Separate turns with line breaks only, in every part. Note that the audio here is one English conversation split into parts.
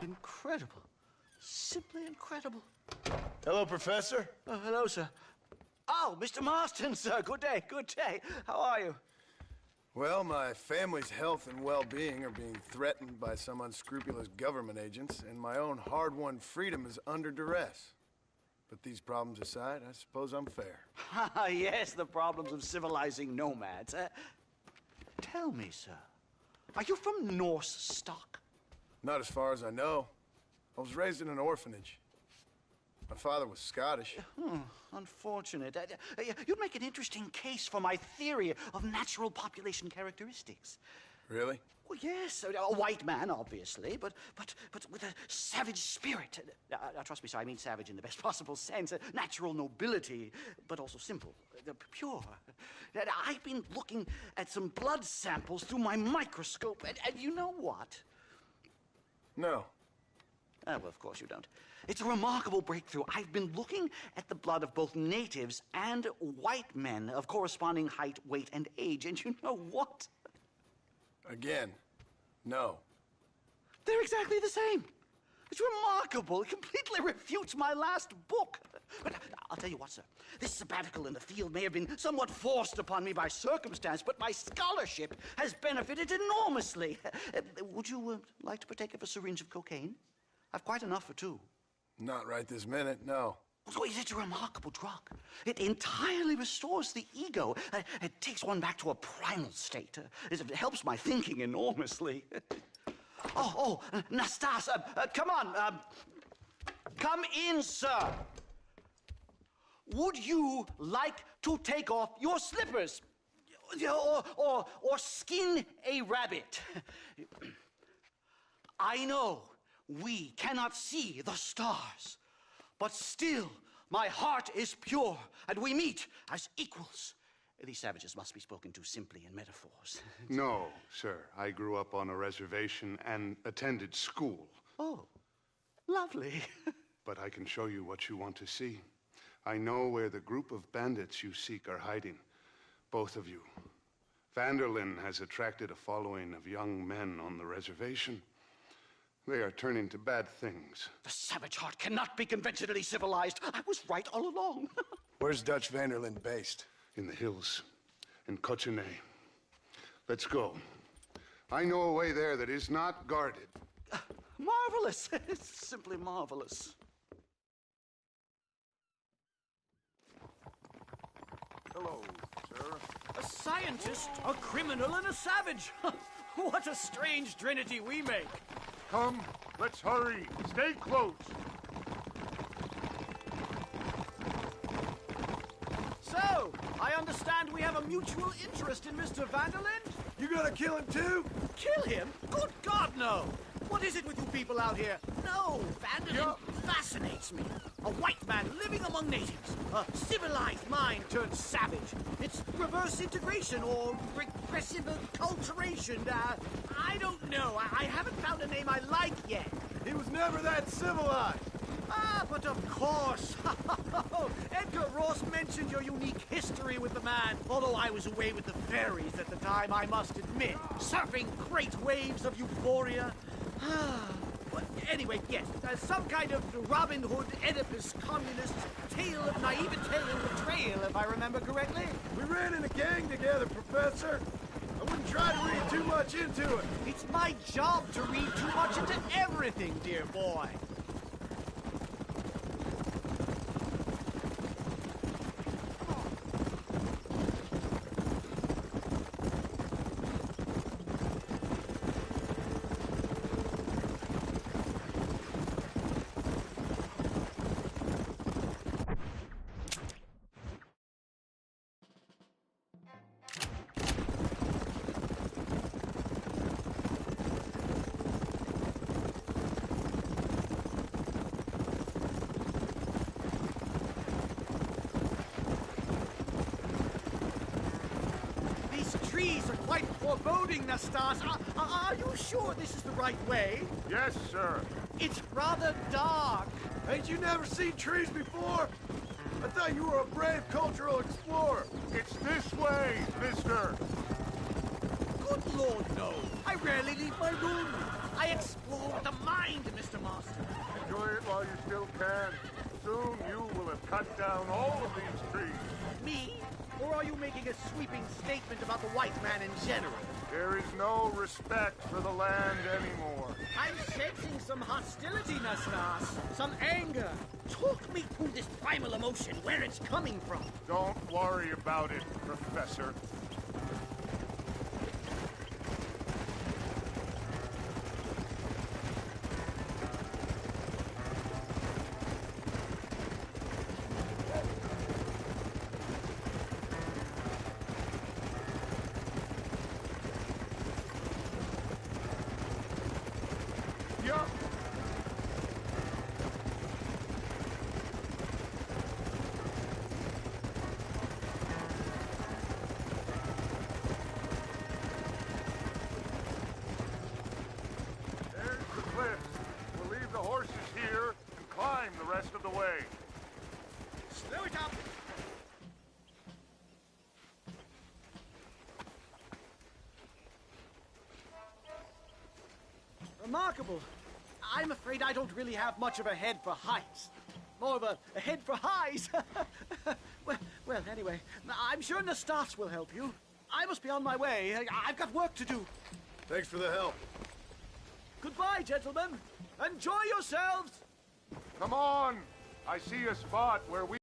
Incredible. Simply incredible.
Hello, Professor.
Hello, sir. Oh, Mr. Marston, sir. Good day, good day. How are you?
Well, my family's health and well-being are being threatened by some unscrupulous government agents, and my own hard-won freedom is under duress. But these problems aside, I suppose I'm fair.
Yes, the problems of civilizing nomads. Tell me, sir, are you from Norse stock?
Not as far as I know. I was raised in an orphanage. My father was Scottish.
Unfortunate. You'd make an interesting case for my theory of natural population characteristics.
Really?
Well, yes, a white man, obviously, but with a savage spirit. Trust me, sir, I mean savage in the best possible sense. Natural nobility, but also simple, pure. I've been looking at some blood samples through my microscope, and you know what?
No.
Well, of course you don't. It's a remarkable breakthrough. I've been looking at the blood of both natives and white men of corresponding height, weight, and age, and you know what?
Again, no.
They're exactly the same. It's remarkable. It completely refutes my last book. But I'll tell you what, sir. This sabbatical in the field may have been somewhat forced upon me by circumstance, but my scholarship has benefited enormously. Would you like to partake of a syringe of cocaine? I've quite enough for two.
Not right this minute, no.
So it's a remarkable drug. It entirely restores the ego. It takes one back to a primal state. It helps my thinking enormously. Nastas, come on. Come in, sir. Would you like to take off your slippers? Or skin a rabbit? I know we cannot see the stars, but still my heart is pure, and we meet as equals. These savages must be spoken to simply in metaphors.
No, sir. I grew up on a reservation and attended school.
Oh, lovely.
But I can show you what you want to see. I know where the group of bandits you seek are hiding. Both of you. Vanderlyn has attracted a following of young men on the reservation. They are turning to bad things.
The savage heart cannot be conventionally civilized. I was right all along.
Where's Dutch Vanderlyn based?
In the hills, in Cochene. Let's go. I know a way there that is not guarded.
Marvelous. It's simply marvelous.
Hello, sir.
A scientist, a criminal, and a savage. What a strange trinity we make.
Come, let's hurry. Stay close.
So, I understand we have a mutual interest in Mr. Vanderlyn?
You gonna kill him too?
Kill him? Good God, no! What is it with you people out here? No, Vanderlyn fascinates me. A white man living among natives. A civilized mind turned savage. It's reverse integration or regressive acculturation. I don't know. I haven't found a name I like yet.
He was never that civilized.
Ah, but of course. Edgar Ross mentioned your unique history with the man. Although I was away with the fairies at the time, I must admit. Surfing great waves of euphoria. But anyway, yes, some kind of Robin Hood, Oedipus, communist tale of naivete and betrayal, if I remember correctly.
We ran in a gang together, Professor. I wouldn't try to read too much into it.
It's my job to read too much into everything, dear boy. Quite foreboding, Nastas. Are you sure this is the right way?
Yes, sir.
It's rather dark.
Ain't you never seen trees before? I thought you were a brave cultural explorer.
It's this way, mister.
Good Lord, no. I rarely leave my room. I explore with the mind, Mr. Marston.
Enjoy it while you still can. Soon you will have cut down all of these trees.
Me? Or are you making a sweeping statement about the white man in general?
There is no respect for the land anymore.
I'm sensing some hostility, Nasnas. Some anger. Talk me through this primal emotion, where it's coming from.
Don't worry about it, Professor. Yup. There's the cliffs. We'll leave the horses here and climb the rest of the way.
Slow it up. Remarkable. I'm afraid I don't really have much of a head for heights. More of a head for highs. well, anyway, I'm sure Nastas will help you. I must be on my way. I've got work to do.
Thanks for the help.
Goodbye, gentlemen. Enjoy yourselves.
Come on! I see a spot where we...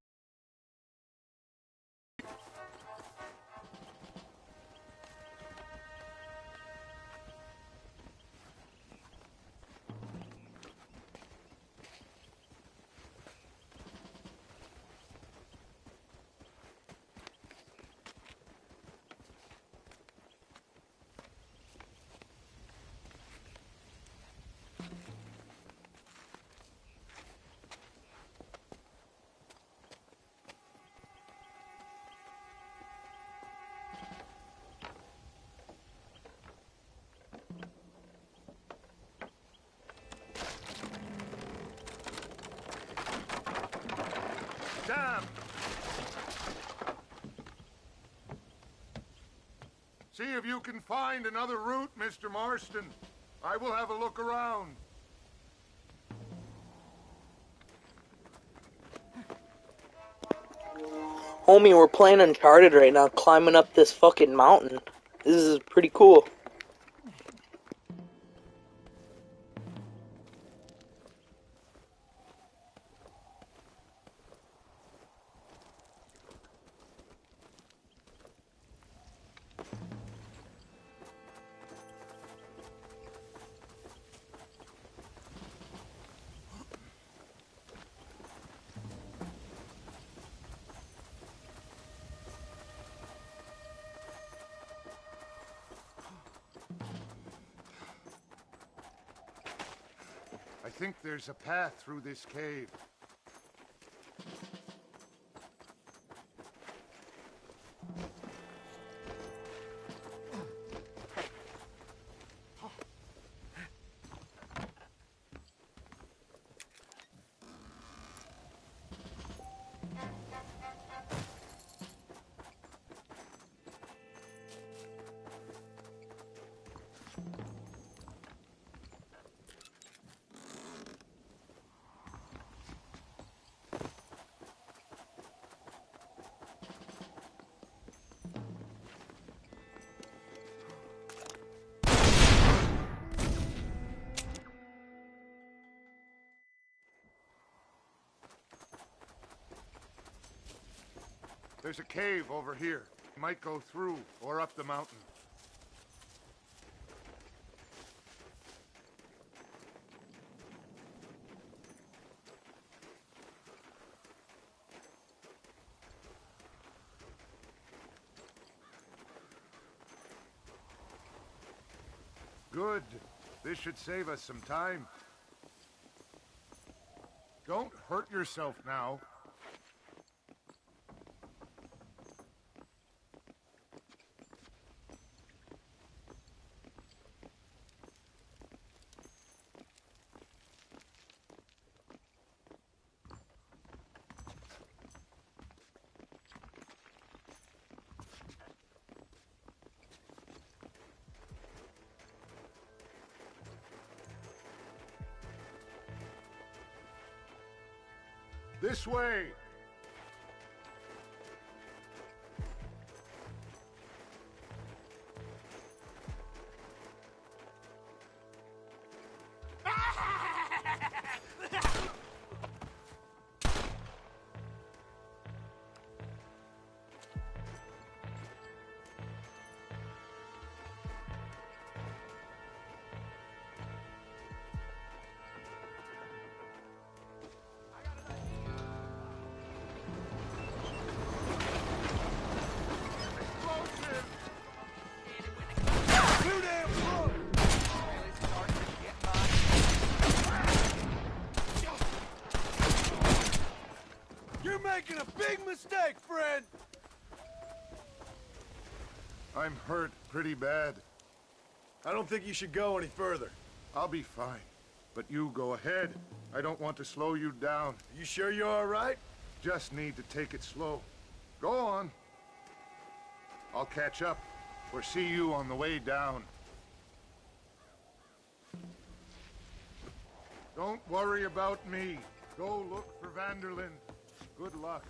Damn! See if you can find another route, Mr. Marston. I will have a look around.
Homie, we're playing Uncharted right now, climbing up this fucking mountain. This is pretty cool.
I think there's a path through this cave. There's a cave over here. You might go through or up the mountain. Good. This should save us some time. Don't hurt yourself now. This way!
You're making a big mistake, friend!
I'm hurt pretty bad.
I don't think you should go any further.
I'll be fine. But you go ahead. I don't want to slow you down.
You sure you're all right?
Just need to take it slow. Go on. I'll catch up or see you on the way down. Don't worry about me. Go look for Vanderlyn. Good luck.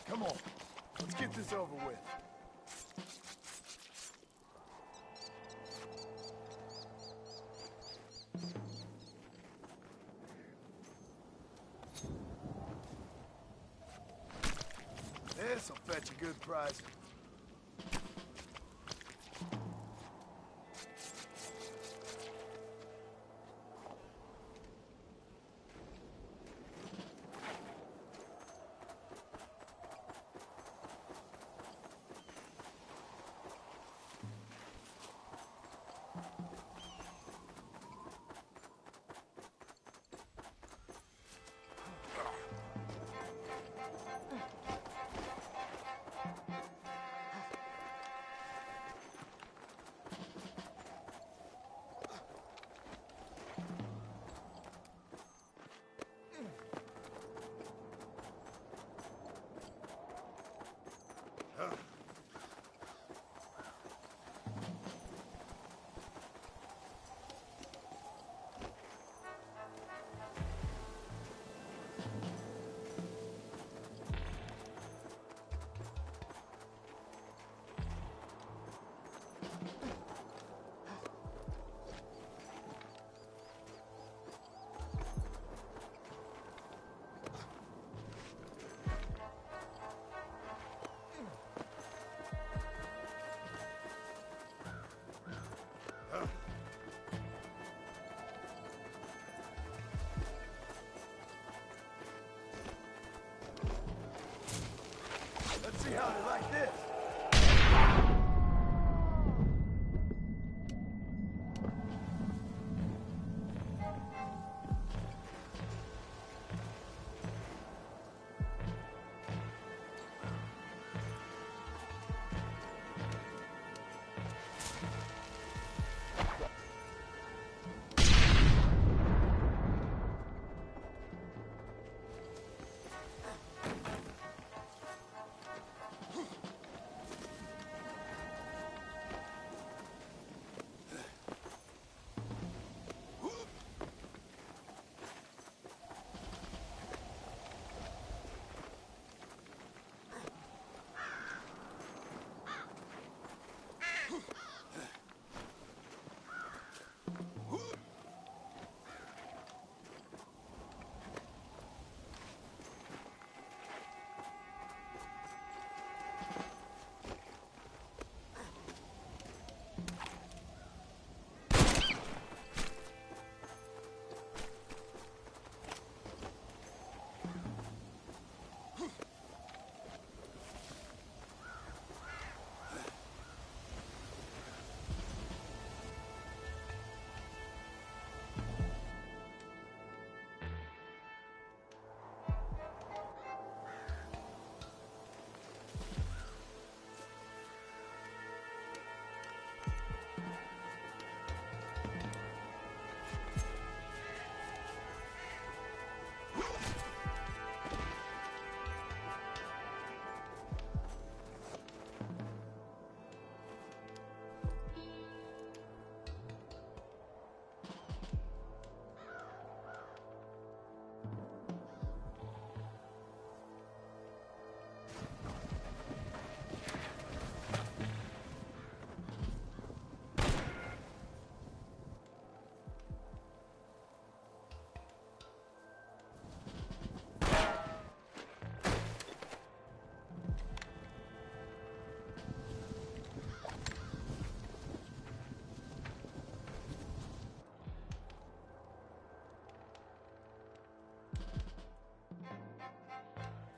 Come on, let's get this over with. This'll fetch a good price.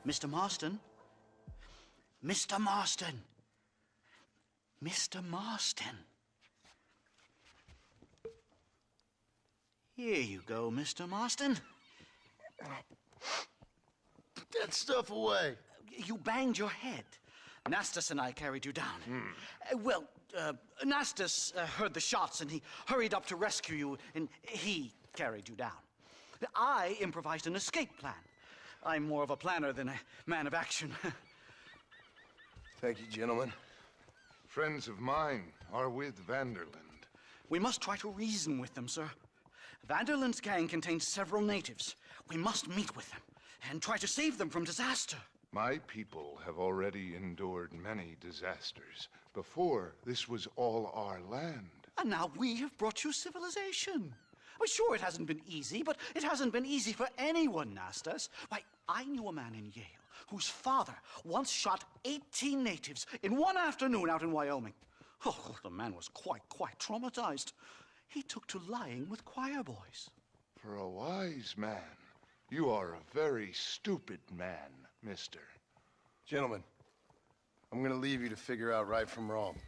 Mr. Marston? Mr. Marston! Mr. Marston! Here you go, Mr. Marston.
Put that stuff away.
You banged your head. Nastas and I carried you down. Nastas heard the shots and he hurried up to rescue you, and he carried you down. I improvised an escape plan. I'm more of a planner than a man of action.
Thank you, gentlemen.
Friends of mine are with Vanderland.
We must try to reason with them, sir. Vanderland's gang contains several natives. We must meet with them and try to save them from disaster.
My people have already endured many disasters. Before, this was all our land.
And now we have brought you civilization. Well, sure, it hasn't been easy, but it hasn't been easy for anyone, Nastas. Why, I knew a man in Yale whose father once shot 18 natives in one afternoon out in Wyoming. Oh, the man was quite traumatized. He took to lying with choir boys.
For a wise man, you are a very stupid man, mister.
Gentlemen, I'm gonna leave you to figure out right from wrong.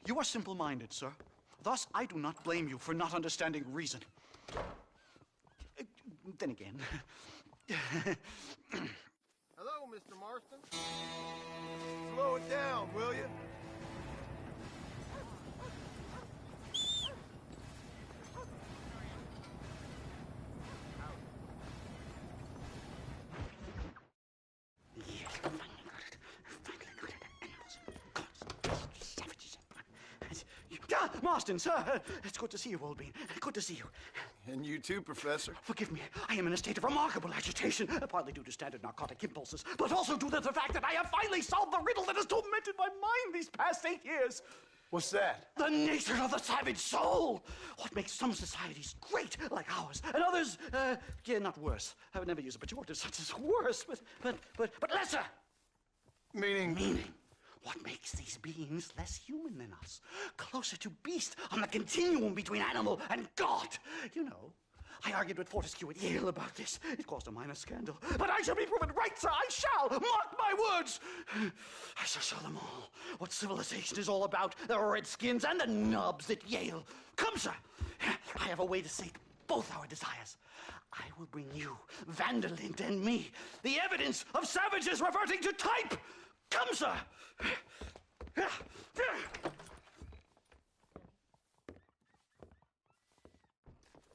You are simple-minded, sir. Thus, I do not blame you for not understanding reason. Then again...
Hello, Mr. Marston. Slow it down, will you?
Marston, sir! It's good to see you, old bean. Good to see you.
And you too, Professor.
Forgive me. I am in a state of remarkable agitation, partly due to standard narcotic impulses, but also due to the fact that I have finally solved the riddle that has tormented my mind these past 8 years.
What's that?
The nature of the savage soul! What makes some societies great, like ours, and others, not worse. I would never use a pejorative such as worse, but lesser!
Meaning?
What makes these beings less human than us? Closer to beast on the continuum between animal and God. You know, I argued with Fortescue at Yale about this. It caused a minor scandal. But I shall be proven right, sir. I shall. Mark my words. I shall show them all what civilization is all about. The redskins and the nubs at Yale. Come, sir. I have a way to sate both our desires. I will bring you, Vanderland and me, the evidence of savages reverting to type. Come, sir.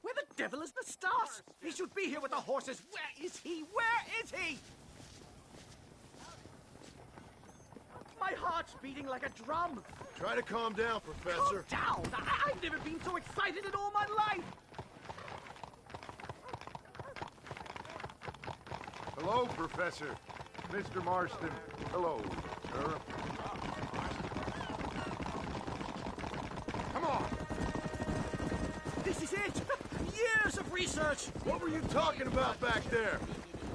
Where the devil is Nastas? He should be here with the horses. Where is he? Where is he? My heart's beating like a drum.
Try to calm down, Professor.
Calm down! I've never been so excited in all my life.
Hello, Professor. Mr. Marston. Hello, sir. Come on!
This is it! Years of research!
What were you talking about back there?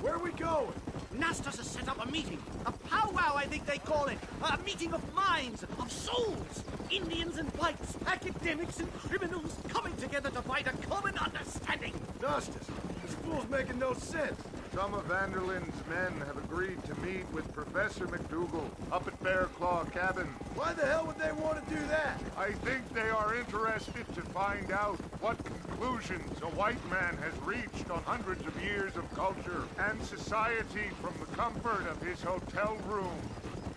Where are we going?
Nastas has set up a meeting. A powwow, I think they call it. A meeting of minds, of souls. Indians and whites, academics and criminals coming together to find a common understanding.
Nastas, this fool's making no sense.
Some of Vanderland's men have agreed to meet with Professor McDougal up at Bear Claw Cabin.
Why the hell would they want to do that?
I think they are interested to find out what conclusions a white man has reached on hundreds of years of culture and society from the comfort of his hotel room.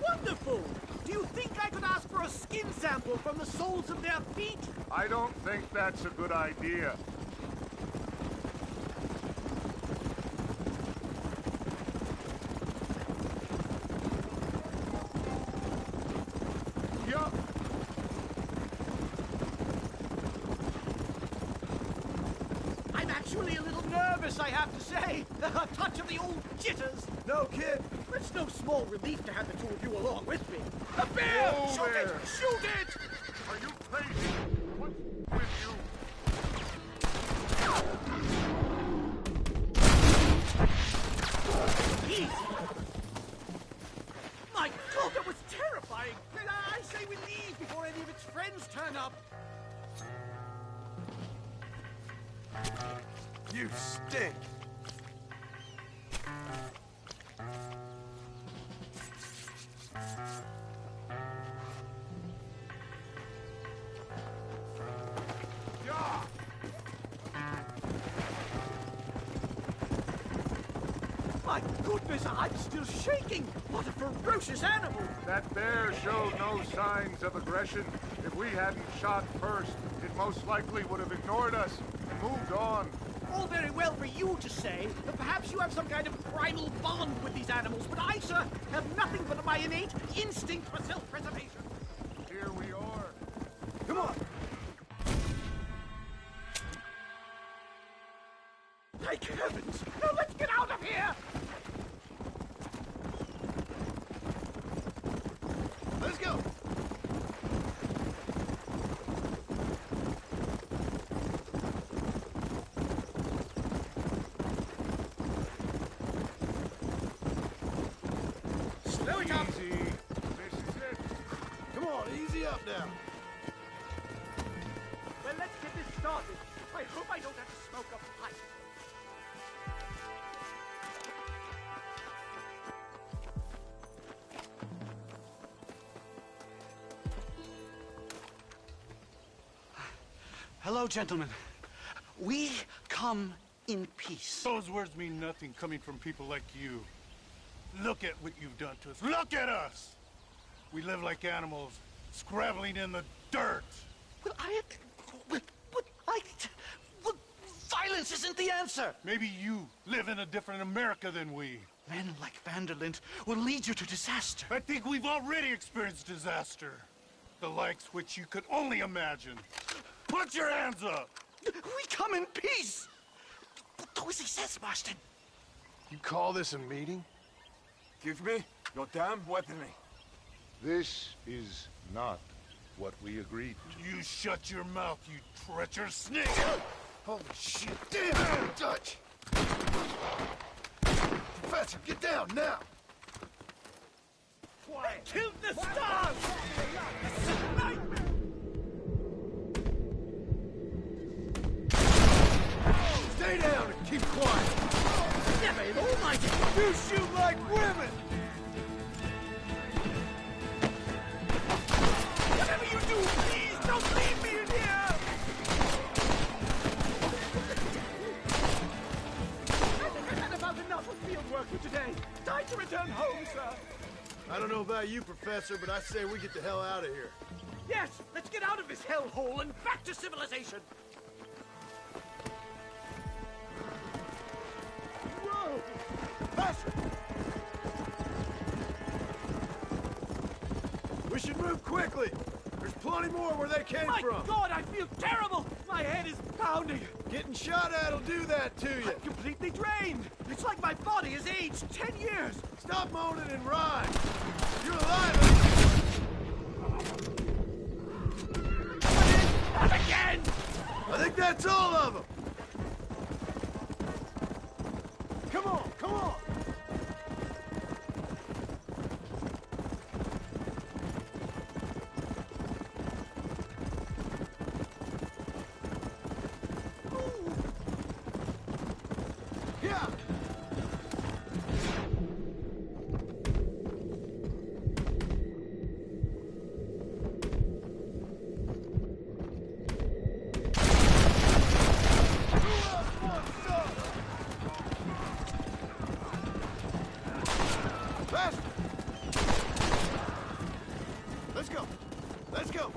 Wonderful! Do you think I could ask for a skin sample from the soles of their feet?
I don't think that's a good idea. Yup.
I'm actually a little nervous, I have to say. A touch of the old jitters.
No kid.
It's no small relief to have the two of you along with me. A bear!
Whoa
Shoot
there.
it! Shoot it!
Are you crazy? What's with you?
Easy! My God, that was terrifying! I say we leave before any of its friends turn up.
You stink.
My goodness, I'm still shaking! What a ferocious animal!
That bear showed no signs of aggression. If we hadn't shot first, it most likely would have ignored us and moved on.
All very well for you to say, but perhaps you have some kind of primal bond with these animals, but I, sir, have nothing but my innate instinct for self-preservation.
Here we are.
Come on! Thank heavens! Now let's get out of here!
Let's go!
Slow it up!
Easy. This is it.
Come on, easy up now.
Well, let's get this started. I hope I don't have to smoke a pipe.
Hello, gentlemen. We come in peace.
Those words mean nothing coming from people like you. Look at what you've done to us. Look at us! We live like animals, scrabbling in the dirt.
Well, well, violence isn't the answer.
Maybe you live in a different America than we.
Men like Vanderlint will lead you to disaster.
I think we've already experienced disaster. The likes which you could only imagine. Put your hands up!
We come in peace. Do as he says, Marston.
You call this a meeting?
Give me your damn weaponry.
This is not what we agreed to.
You shut your mouth, you treacherous snake!
Holy shit! Damn, Dutch! Professor, get down now!
I killed the stars! This is a nightmare!
Stay down and keep quiet!
Never almighty!
You shoot like women!
Whatever you do, please don't leave me in here! I've had about enough of field work for today. Time to return home, sir.
I don't know about you, Professor, but I say we get the hell out of here.
Yes, let's get out of this hellhole and back to civilization. Whoa!
Professor! We should move quickly. There's plenty more where they came
My
from.
God, I feel terrible! My head is pounding.
Getting shot at'll do that to you.
I'm completely drained. It's like my body has aged 10 years.
Stop moaning and ride. You're alive.
Not again!
I think that's all of them. Come on, come on. Yeah. Faster! Let's go! Let's go!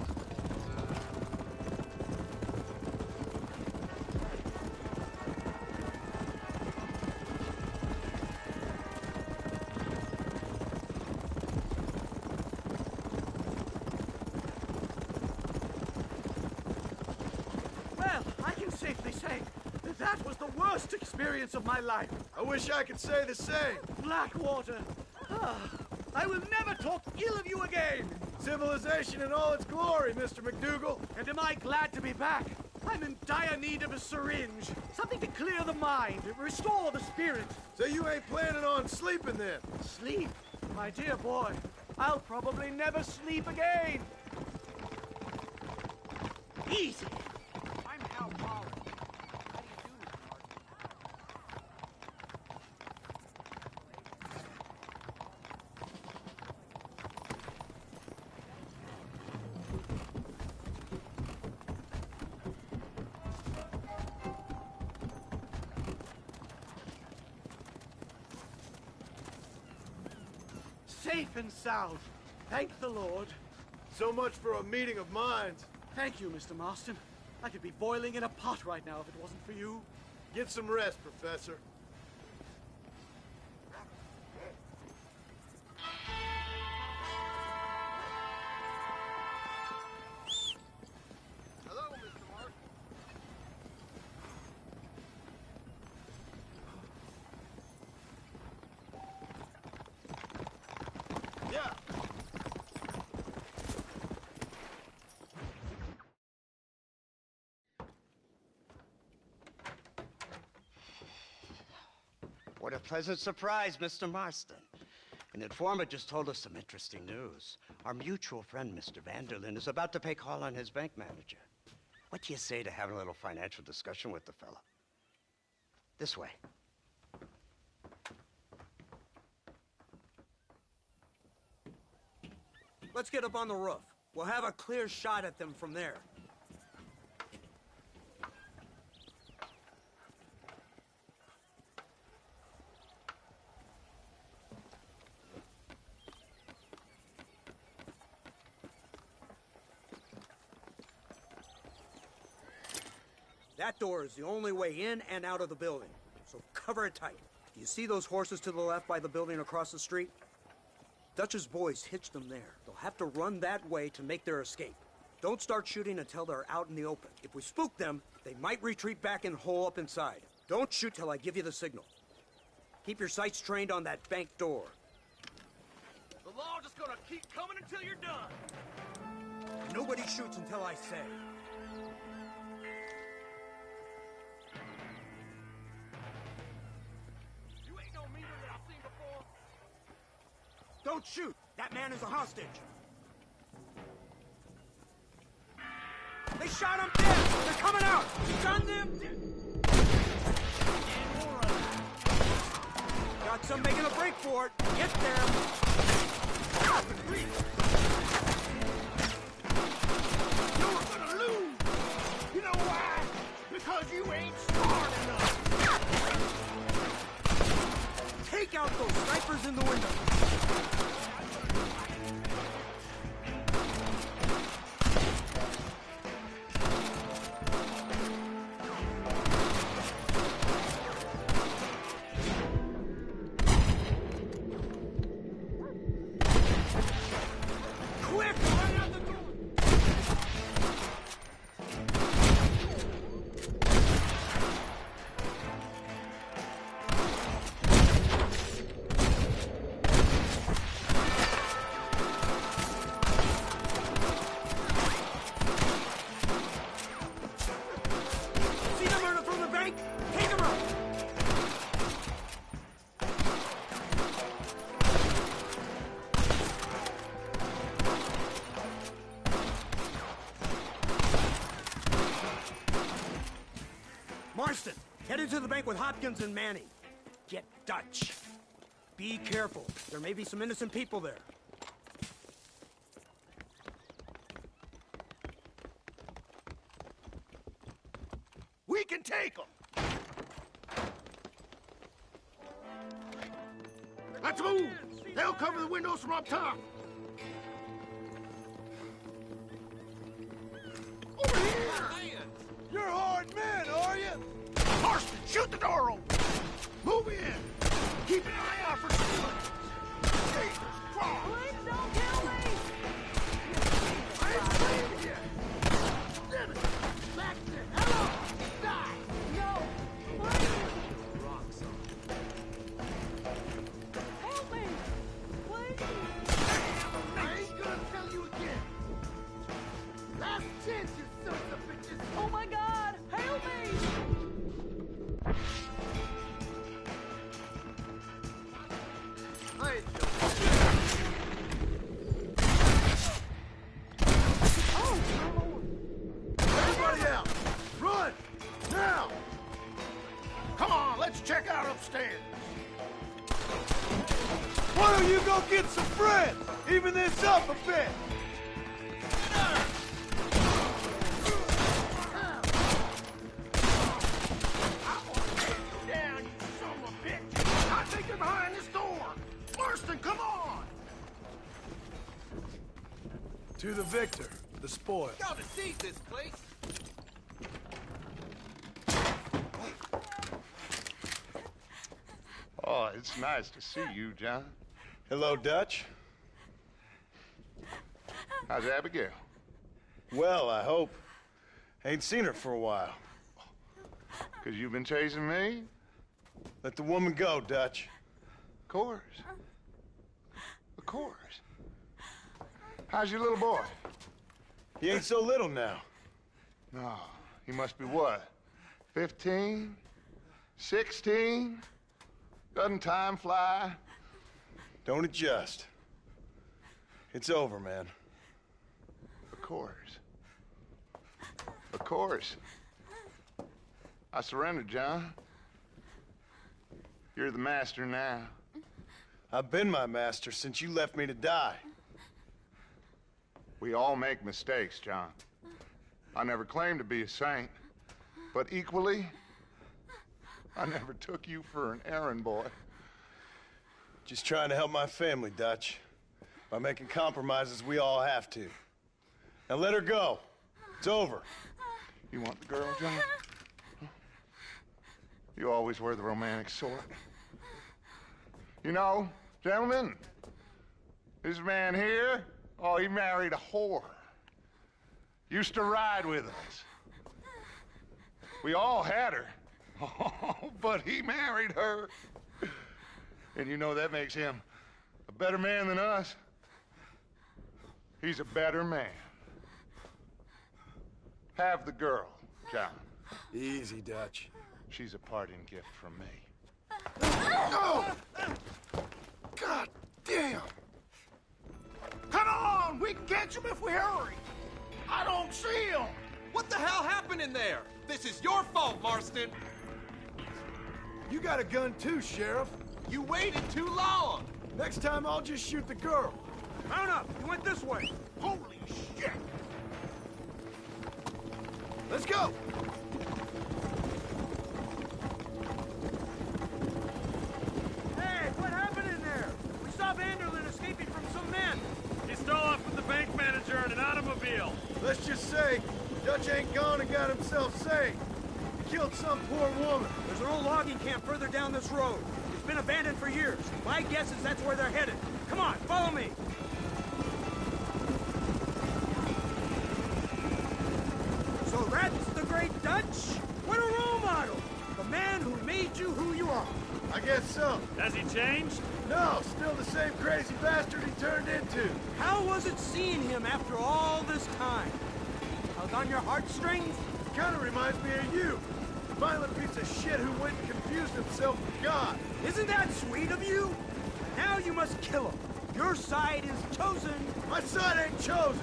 Well, I can safely say that that was the worst experience of my life.
I wish I could say the same.
Blackwater. Ah, I will never talk ill of you again.
Civilization in all its glory, Mr. McDougal.
And am I glad to be back? I'm in dire need of a syringe. Something to clear the mind, restore the spirit.
So you ain't planning on sleeping then?
Sleep? My dear boy, I'll probably never sleep again. Easy. I'm Hal Pollard. How do you do, Mr. Martin? safe and sound. Thank the Lord.
So much for a meeting of minds.
Thank you, Mr. Marston. I could be boiling in a pot right now if it wasn't for you.
Get some rest, Professor. Hello, Mr. Marston. Yeah.
What a pleasant surprise, Mr. Marston. An informant just told us some interesting news. Our mutual friend, Mr. Vanderlyn, is about to pay call on his bank manager. What do you say to having a little financial discussion with the fella? This way.
Let's get up on the roof. We'll have a clear shot at them from there. That door is the only way in and out of the building, so cover it tight. Do you see those horses to the left by the building across the street? Dutch's boys hitched them there. They'll have to run that way to make their escape. Don't start shooting until they're out in the open. If we spook them, they might retreat back and hole up inside. Don't shoot till I give you the signal. Keep your sights trained on that bank door.
The law just gonna keep coming until you're done.
Nobody shoots until I say.
You ain't no meaner than I've seen before.
Don't shoot! That man is a hostage! They shot him dead! They're coming out! Shot them dead! Got some making a break for it! Get them!
You're gonna lose! You know why? Because you ain't smart enough!
Take out those snipers in the window!
Quick! Right out the door!
See them running from the bank? Take them out! Marston, head into the bank with Hopkins and Manning. Get Dutch. Be careful. There may be some innocent people there.
We can take them! Let's move! They'll cover the windows from up top! Over here!
You're hard men, are you?
Marston, shoot the door open! Move in! Keep an eye out for civilians! Jesus Christ! Please don't kill me! I ain't leaving you! Baxter, hello! Die! No! Please! Rocks on. Help me! Please! I ain't gonna tell you again! Last chance, you sons of bitches! Oh my God! Help me!
I ain't Everybody out! Run! Now!
Come on, let's check out upstairs.
Why don't you go get some friends? Even this up a bit!
I'm gonna take you down, you son of a bitch! I think they're behind this door! Marston, come on!
to the victor, the spoil.
Gotta seize this place.
Oh, it's nice to see you, John.
Hello, Dutch.
How's Abigail?
Well, I hope. Ain't seen her for a while.
'Cause you've been chasing me?
Let the woman go, Dutch.
Of course. Of course. How's your little boy?
He ain't so little now.
No, he must be what? 15? 16? Doesn't time fly?
Don't adjust. It's over, man.
Of course. Of course. I surrendered, John. You're the master now.
I've been my master since you left me to die.
We all make mistakes, John. I never claimed to be a saint, but equally, I never took you for an errand boy.
Just trying to help my family, Dutch. By making compromises we all have to. Now let her go. It's over.
You want the girl, John? You always were the romantic sort. You know, gentlemen, this man here, oh, he married a whore. Used to ride with us. We all had her. Oh, but he married her. And you know that makes him a better man than us. He's a better man. Have the girl, John.
Easy, Dutch.
She's a parting gift from me.
Oh! God damn!
Come on! We can catch him if we hurry! I don't see him!
What the hell happened in there? This is your fault, Marston.
You got a gun too, Sheriff.
You waited too long.
Next time I'll just shoot the girl.
Mount up! You went this way!
Holy shit!
Let's go!
Hey, what happened in there? We saw Vanderlyn escaping from some men.
He stole off with the bank manager in an automobile.
Let's just say, Dutch ain't gone and got himself saved. He killed some poor woman.
There's an old logging camp further down this road. It's been abandoned for years. My guess is that's where they're headed. Come on, follow me. So that's the great Dutch? What a role model! The man who made you who you are.
I guess so.
Has he changed?
No, still the same crazy bastard he turned into.
How was it seeing him after all this time? Held on your heartstrings?
Kind of reminds me of you. A violent piece of shit who went and confused himself with God.
Isn't that sweet of you? Now you must kill him. Your side is chosen.
My side ain't chosen.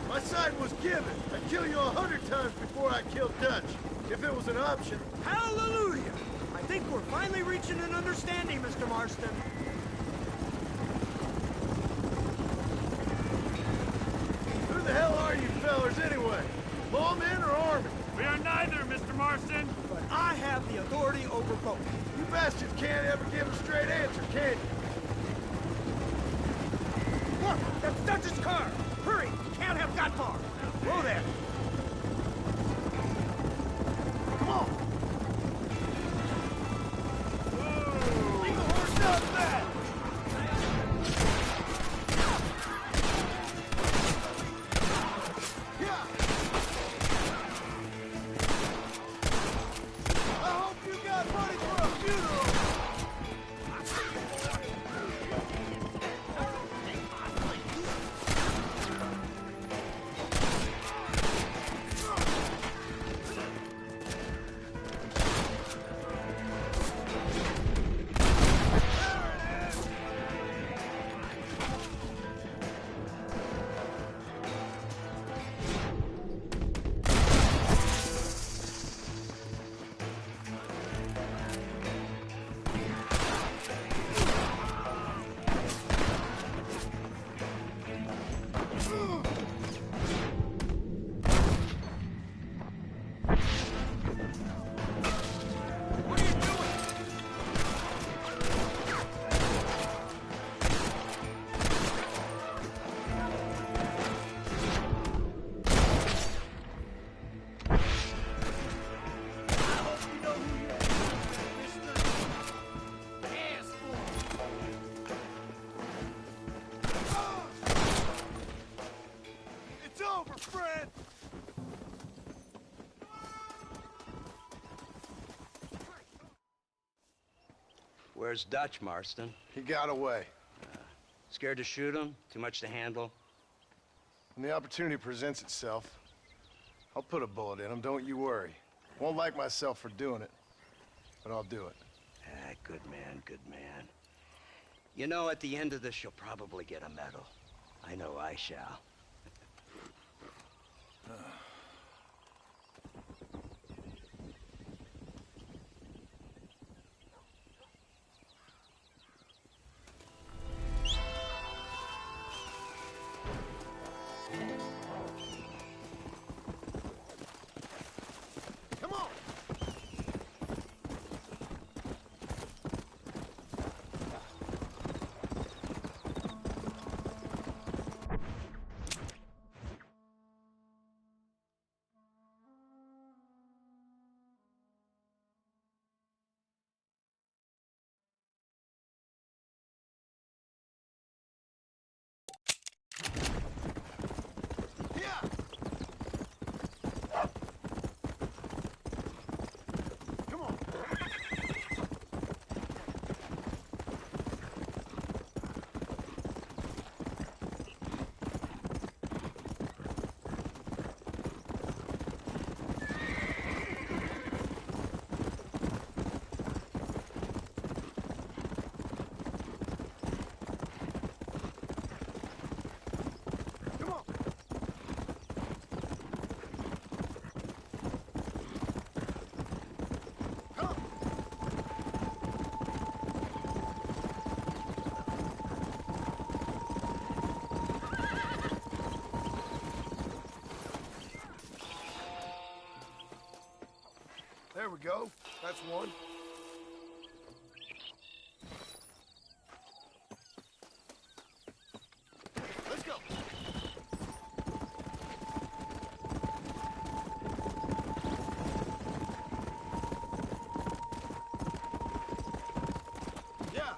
My side was given. I'd kill you 100 times before I killed Dutch. If it was an option.
Hallelujah! I think we're finally reaching an understanding, Mr. Marston.
Who the hell are you fellers anyway? Lawmen or army?
We are neither, Mr. Marston.
But I have the authority over both.
You bastards can't ever give a straight answer, can you?
Look, that's Dutch's car. Hurry, you can't have got far. Whoa there. Come on. Leave the horse out back.
I hope you got money for a funeral.
Fred!
Where's Dutch, Marston?
He got away.
Scared to shoot him? Too much to handle?
When the opportunity presents itself, I'll put a bullet in him, don't you worry. Won't like myself for doing it, but I'll do it.
Ah, good man, good man. You know, at the end of this, you'll probably get a medal. I know I shall.
Come on! There we go. That's one. Let's go. Yeah.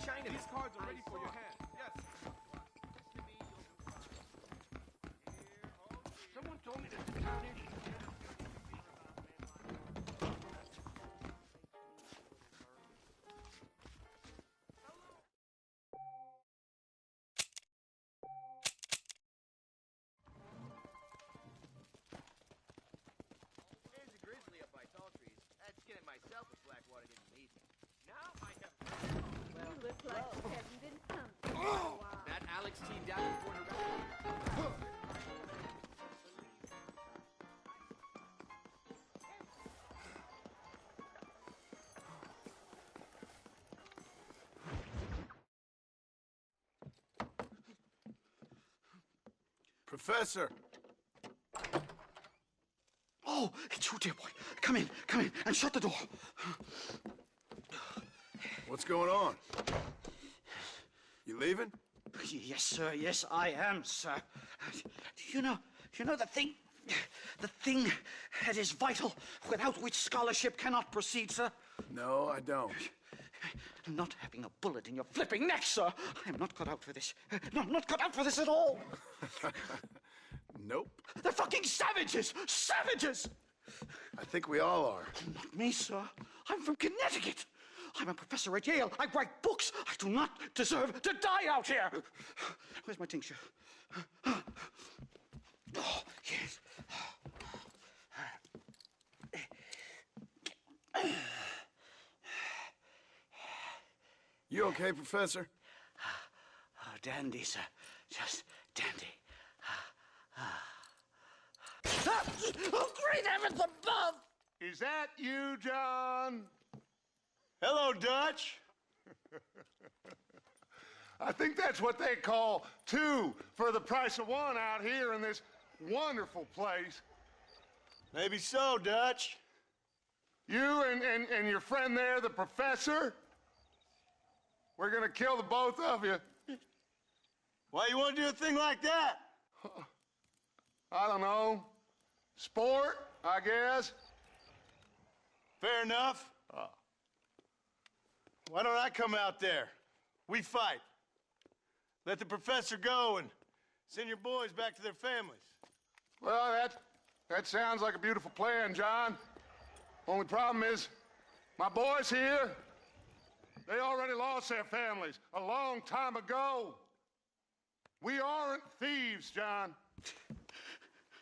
China. These cards are ready for your hand. Yes.
Someone told me to turn in.
There's a grizzly up by Tall Trees. I'd skin it myself if Blackwater didn't need me. Now I have...
You look like you haven't been pumped in a while.
That Alex T. Davenport around.
Professor!
Oh, it's you, dear boy. Come in, and shut the door.
What's going on? You leaving?
Yes, sir. Yes, I am, sir. You know the thing that is vital, without which scholarship cannot proceed, sir?
No, I don't.
Not having a bullet in your flipping neck, sir. I am not cut out for this. No, I'm not cut out for this at all.
Nope.
They're fucking savages! Savages!
I think we all are.
Not me, sir. I'm from Connecticut. I'm a professor at Yale. I write books. I do not deserve to die out here. Where's my tincture? Oh, yes.
You okay, Professor?
Oh, dandy, sir. Just dandy. Oh, great heavens above!
Is that you, John?
Hello, Dutch.
I think that's what they call two for the price of one out here in this wonderful place.
Maybe so, Dutch.
You and your friend there, the professor, we're gonna kill the both of you.
Why you want to do a thing like that?
I don't know. Sport, I guess.
Fair enough. Why don't I come out there? We fight. Let the professor go and send your boys back to their families.
Well, that sounds like a beautiful plan, John. Only problem is, my boys here, they already lost their families a long time ago. We aren't thieves, John.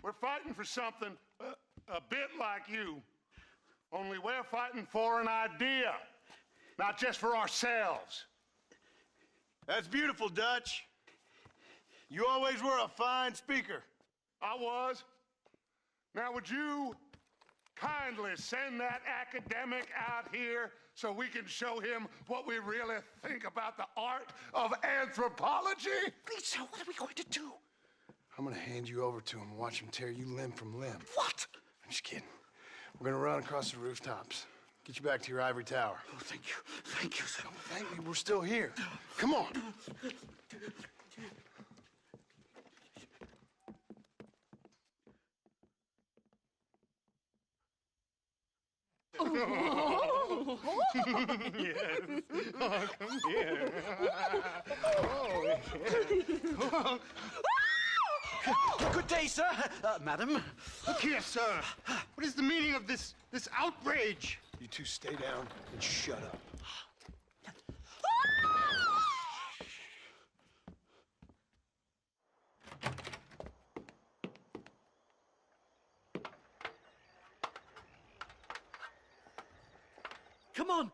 We're fighting for something a bit like you. Only we're fighting for an idea, not just for ourselves.
That's beautiful, Dutch. You always were a fine speaker.
I was. Now, would you kindly send that academic out here so we can show him what we really think about the art of anthropology?
Lisa, what are we going to do?
I'm gonna hand you over to him and watch him tear you limb from limb.
What?
I'm just kidding. We're gonna run across the rooftops. Get you back to your ivory tower.
Oh, thank you. Thank you, sir.
Thank me, we're still here. Come on.
Yes. Oh, come here.
Good day, sir. Madam.
Look here, sir. What is the meaning of this outrage?
You two stay down and shut up.
Come on!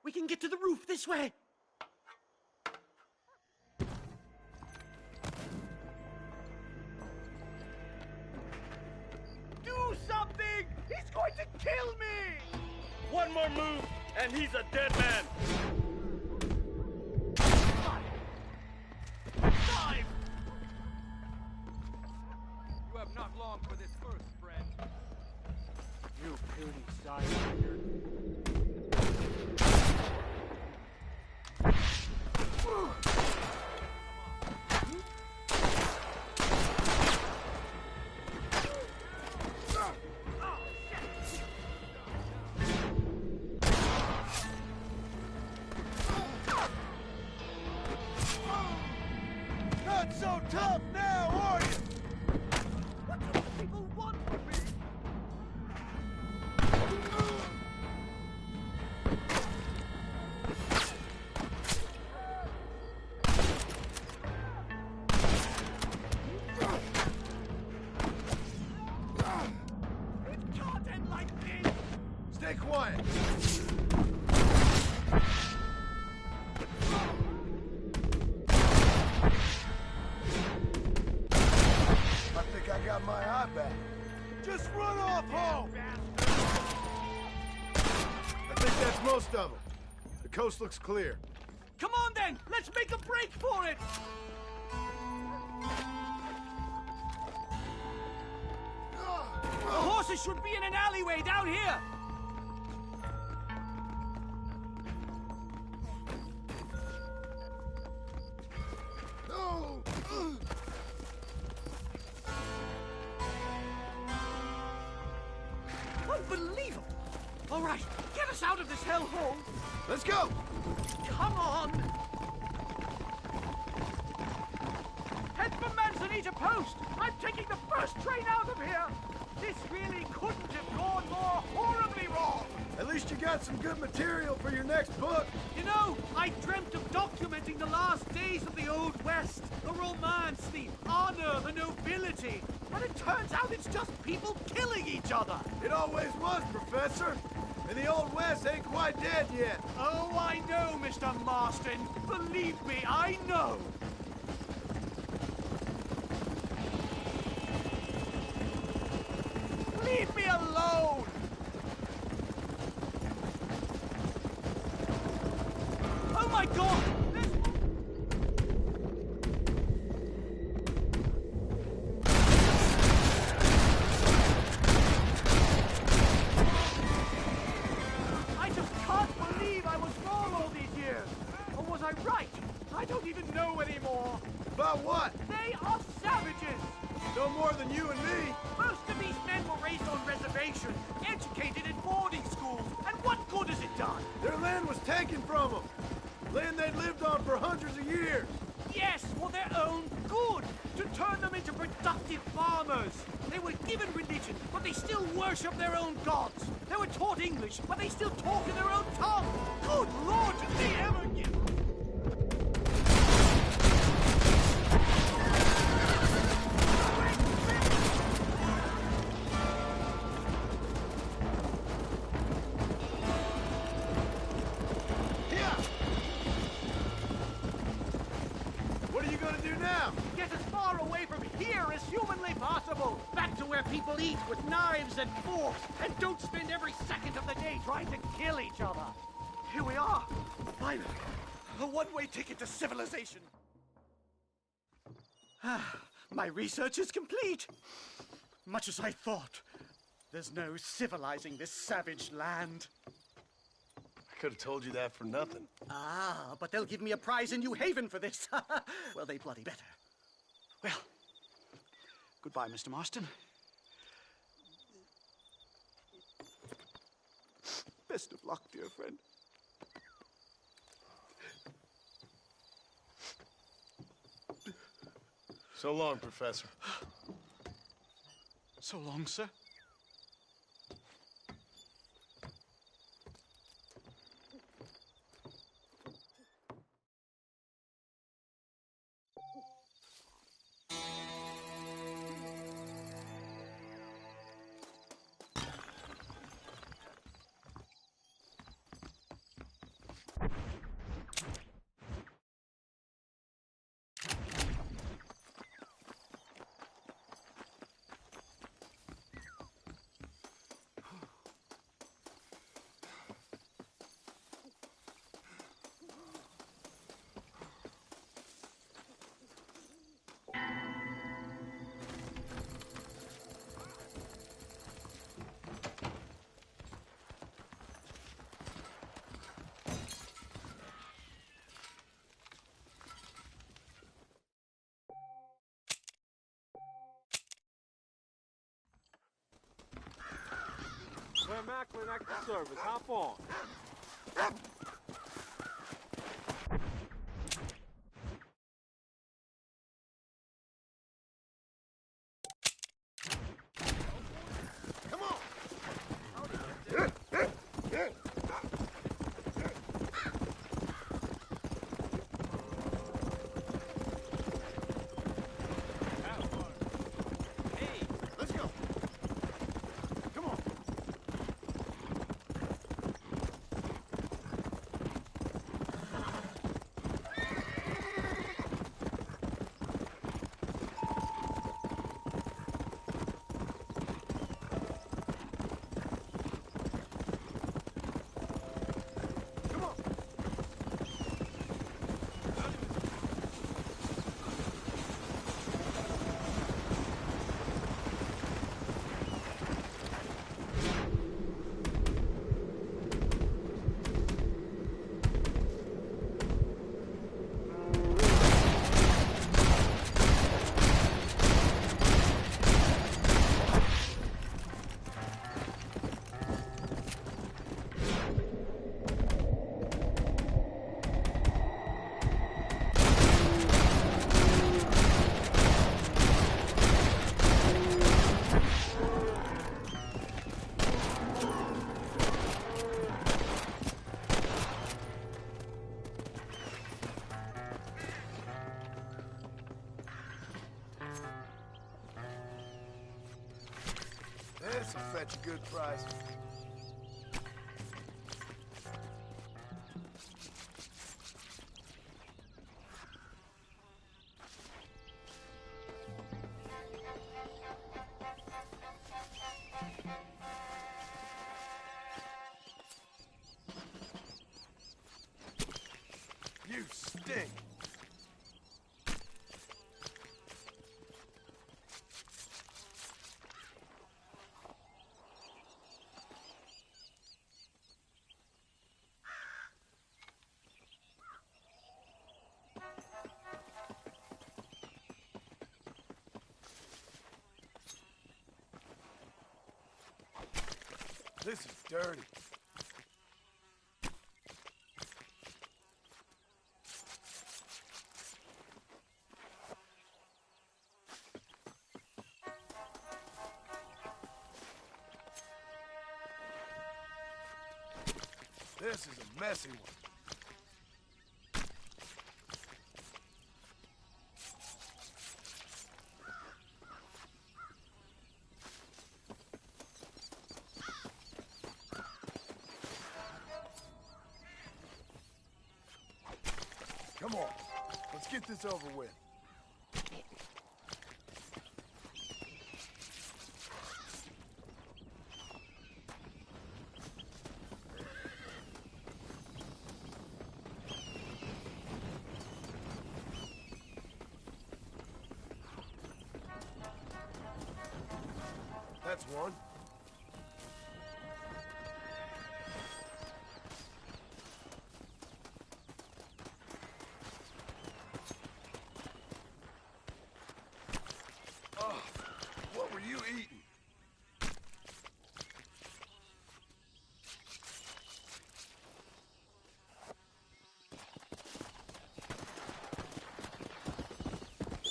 We can get to the roof this way! Do something! He's going to kill me!
One more move, and he's a dead man.
Dive!
You have not long for this first, friend.
You puny side-winder.
Not so tough now, are you?
What do people want from me? It can't end like this!
Stay quiet. I think I got my eye back. Just run off home! I think that's most of them. The coast looks clear.
Come on then! Let's make a break for it! The horses should be in an alleyway down here!
No!
Unbelievable! All right, get us out of this hellhole!
Let's go!
Come on! Head for Manzanita Post! I'm taking the first train out of here! This really couldn't have gone more horribly wrong!
At least you got some good material for your next book.
You know, I dreamt of documenting the last days of the Old West. The romance, the honor, the nobility. And it turns out it's just people killing each other.
It always was, Professor. And the Old West ain't quite dead yet.
Oh, I know, Mr. Marston. Believe me, I know. Leave me alone! Oh my God!
know more than you and me.
Most of these men were raised on reservations, educated in boarding schools, and what good has it done?
Their land was taken from them. Land they'd lived on for hundreds of years.
Yes, for their own good, to turn them into productive farmers. They were given religion, but they still worship their own gods. They were taught English, but they still talk in their own tongue. Good Lord, did they ever get...
What are you gonna do now?
Get as far away from here as humanly possible. Back to where people eat with knives and forks, and don't spend every second of the day trying to kill each other. Here we are. Finally, a one-way ticket to civilization. My research is complete. Much as I thought, there's no civilizing this savage land.
I could have told you that for nothing.
Ah, but they'll give me a prize in New Haven for this. Well, they bloody better. Well, goodbye, Mr. Marston. Best of luck, dear friend.
So long, Professor.
So long, sir.
Claire Macklin, active service. Hop on.
This'll fetch a good price. You stink. This is dirty. This is a messy one. Come on, let's get this over with. That's one. Oh, what were you eating?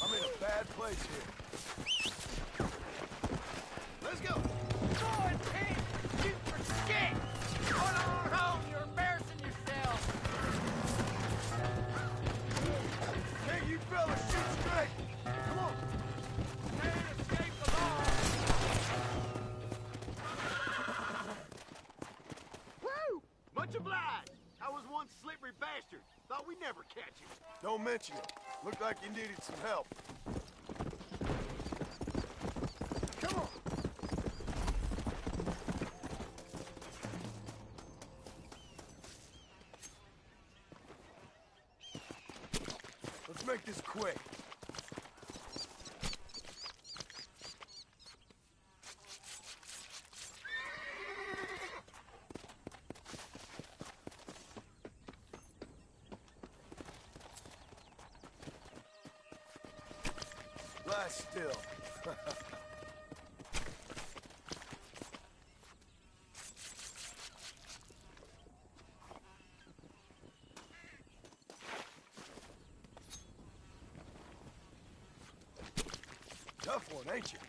I'm in a bad place here. Let's go!
Going, Pete! Shoot for skate! Run on home! You're embarrassing yourself!
Hey, you fellas, shoot straight! Come on!
Can't escape the law!
Woo! Much obliged. I was one slippery bastard. Thought we'd never catch you.
Don't mention it. Looked like you needed some help. Come on! Let's make this quick. Lie still. Tough one, ain't you?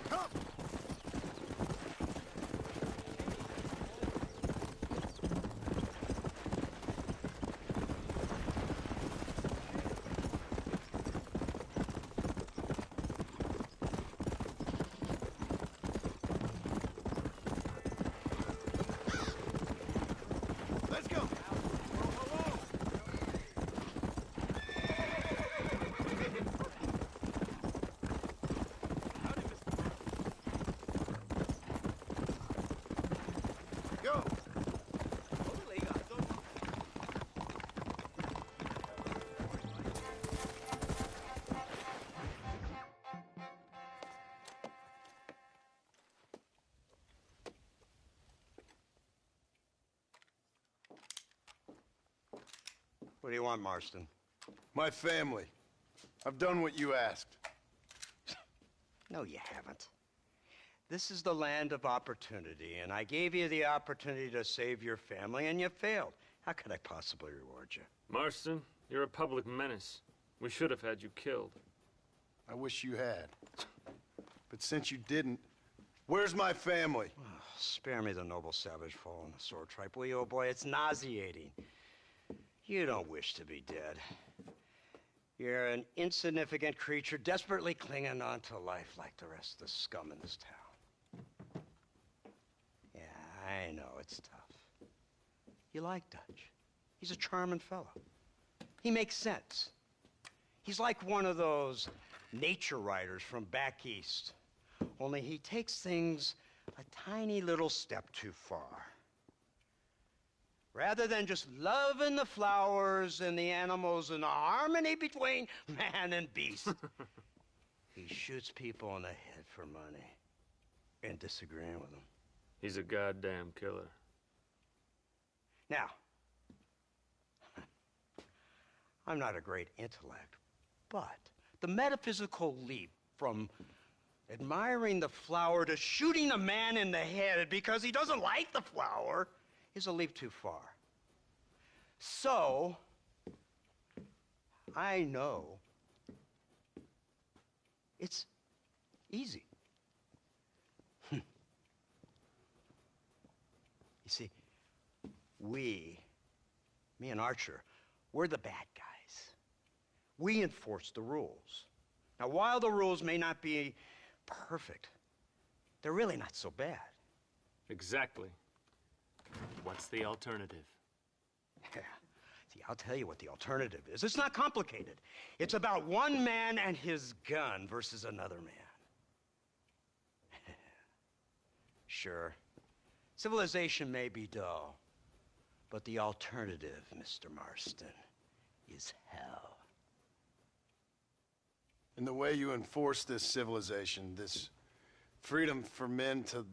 Come! Let's go! Go!
What do you want, Marston?
My family. I've done what you asked.
No, you haven't. This is the land of opportunity, and I gave you the opportunity to save your family, and you failed. How could I possibly reward you?
Marston, you're a public menace. We should have had you killed.
I wish you had. But since you didn't, where's my family?
Oh, spare me the noble savage fall on the sword tripe, will you, old boy? It's nauseating. You don't wish to be dead. You're an insignificant creature desperately clinging on to life like the rest of the scum in this town. Yeah, I know it's tough. You like Dutch. He's a charming fellow. He makes sense. He's like one of those nature writers from back east. Only he takes things a tiny little step too far. Rather than just loving the flowers and the animals and the harmony between man and beast, he shoots people in the head for money and disagreeing with them.
He's a goddamn killer.
Now, I'm not a great intellect, but the metaphysical leap from admiring the flower to shooting a man in the head because he doesn't like the flower is a leap too far. So, I know it's easy. You see, me and Archer, we're the bad guys. We enforce the rules. Now, while the rules may not be perfect, they're really not so bad.
Exactly. What's the alternative?
Yeah. See, I'll tell you what the alternative is. It's not complicated. It's about one man and his gun versus another man. Sure, civilization may be dull, but the alternative, Mr. Marston, is hell.
And the way you enforce this civilization, this freedom for men to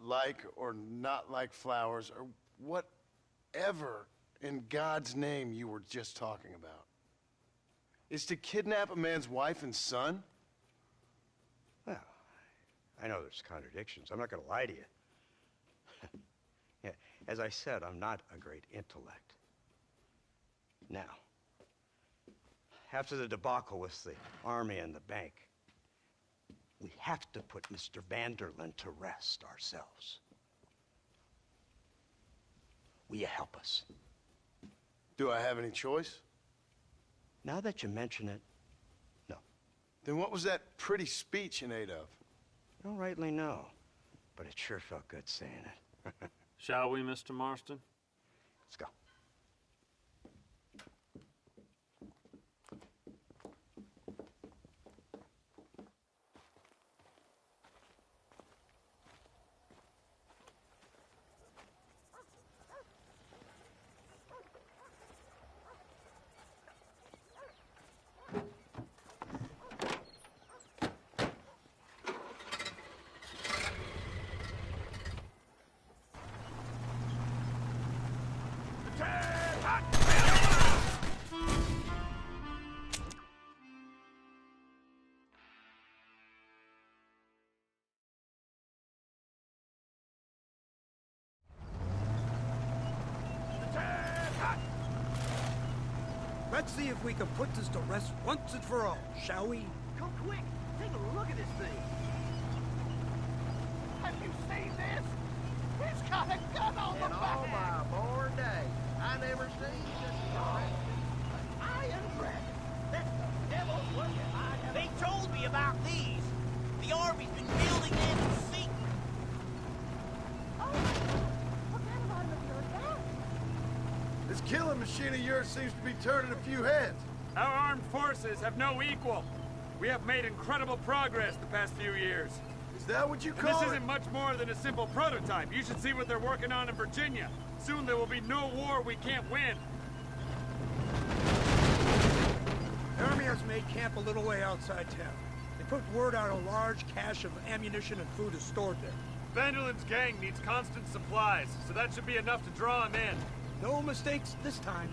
like or not like flowers, or whatever in God's name you were just talking about, is to kidnap a man's wife and son?
Well, I know there's contradictions. I'm not going to lie to you. Yeah, as I said, I'm not a great intellect. Now, after the debacle with the army and the bank, we have to put Mr. Vanderlyn to rest ourselves. Will you help us?
Do I have any choice?
Now that you mention it, no.
Then what was that pretty speech in aid of?
I don't rightly know, but it sure felt good saying it.
Shall we, Mr. Marston?
Let's go.
Let's see if we can put this to rest once and for all, shall we?
Come quick! Take a look at this thing! Have you seen this? He's got a gun on the back!
all my born days, I never seen such a
Iron Dragon! That's the devil's work. They told me about these. The Army's been building them in secret.
Oh my God! What kind of automobile is that?
This killing machine of yours seems to be turning a few heads.
Our armed forces have no equal. We have made incredible progress the past few years.
Is that what you
And
call
this
it?
isn't much more than a simple prototype. You should see what they're working on in Virginia. Soon there will be no war we can't win.
The Army has made camp a little way outside town. They put word out a large cache of ammunition and food is stored there.
Vanderlyn's gang needs constant supplies, so that should be enough to draw him in.
No mistakes this time.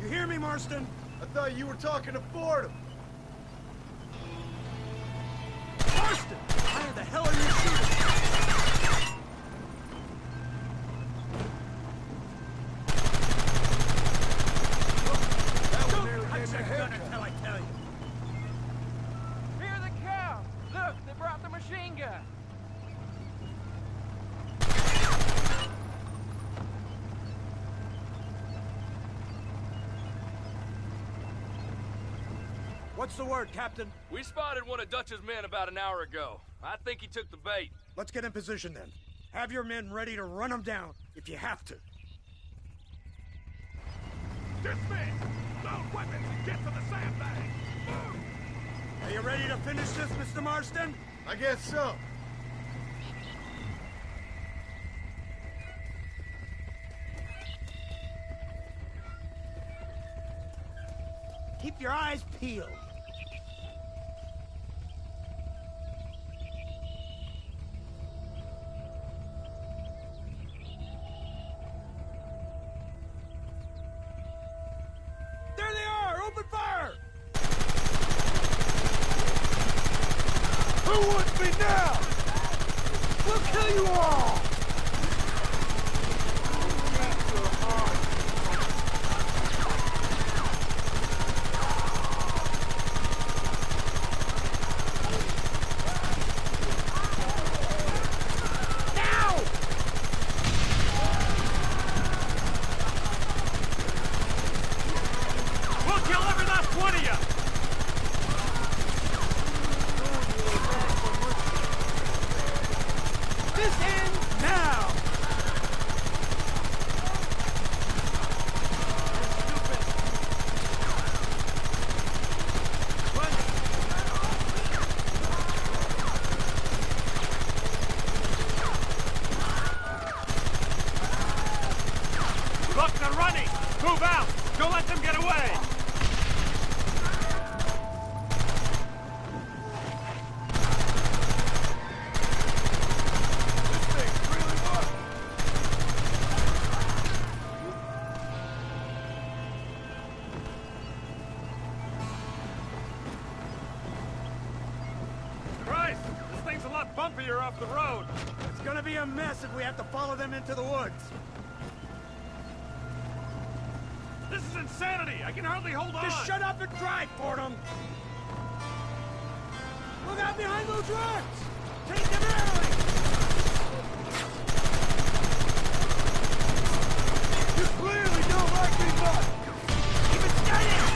You hear me, Marston?
I thought you were talking to Fordham.
Marston! Why the hell are you shooting?
That one nearly
I
gave me a
check gun
haircut.
until I tell you.
Hear the cow! Look, they brought the machine gun!
What's the word, Captain?
We spotted one of Dutch's men about an hour ago. I think he took the bait.
Let's get in position then. Have your men ready to run them down if you have to.
Dismiss! Load weapons and get to the sandbag! Move!
Are you ready to finish this, Mr. Marston?
I guess so.
Keep your eyes peeled.
kill you all!
Bumpier off the road.
It's gonna be a mess if we have to follow them into the woods.
This is insanity! I can hardly hold on!
Just shut up and drive, Fordham! Look out behind those rocks! Take them early! You clearly don't like me much! Keep it steady!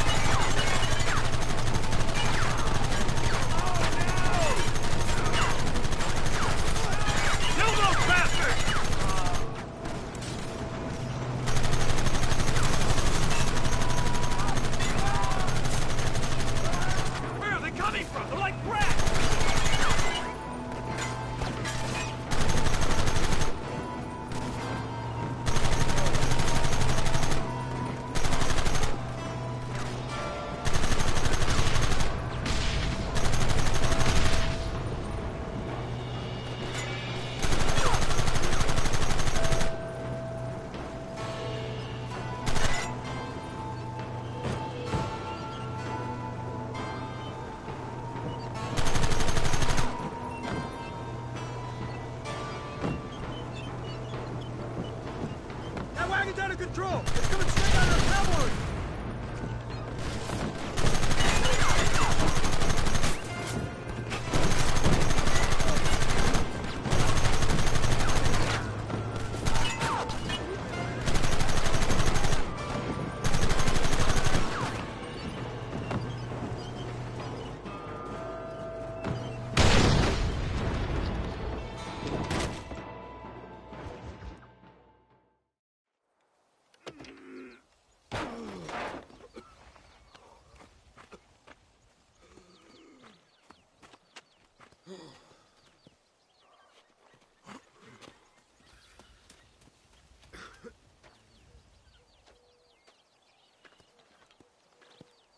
Wagon's out of control! It's coming straight out of the cavalry!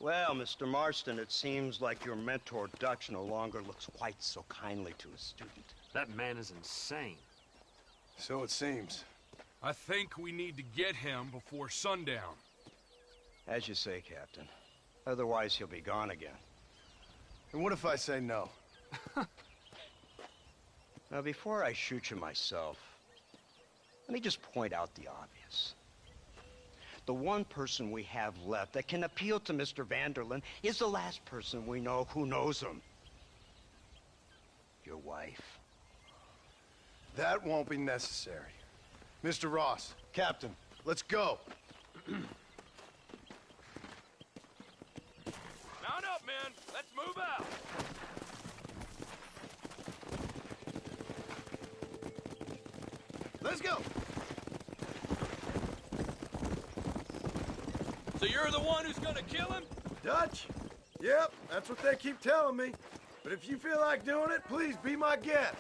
Well, Mr. Marston, it seems like your mentor Dutch no longer looks quite so kindly to his student.
That man is insane.
So it seems.
I think we need to get him before sundown.
As you say, Captain. Otherwise, he'll be gone again.
And what if I say no?
Now, before I shoot you myself, let me just point out the obvious. The one person we have left that can appeal to Mr. Vanderlyn is the last person we know who knows him. Your wife.
That won't be necessary. Mr. Ross, Captain, let's go.
Mount up, men. Let's move out.
Let's go.
So you're the one who's gonna kill him?
Dutch? Yep, that's what they keep telling me. But if you feel like doing it, please be my guest.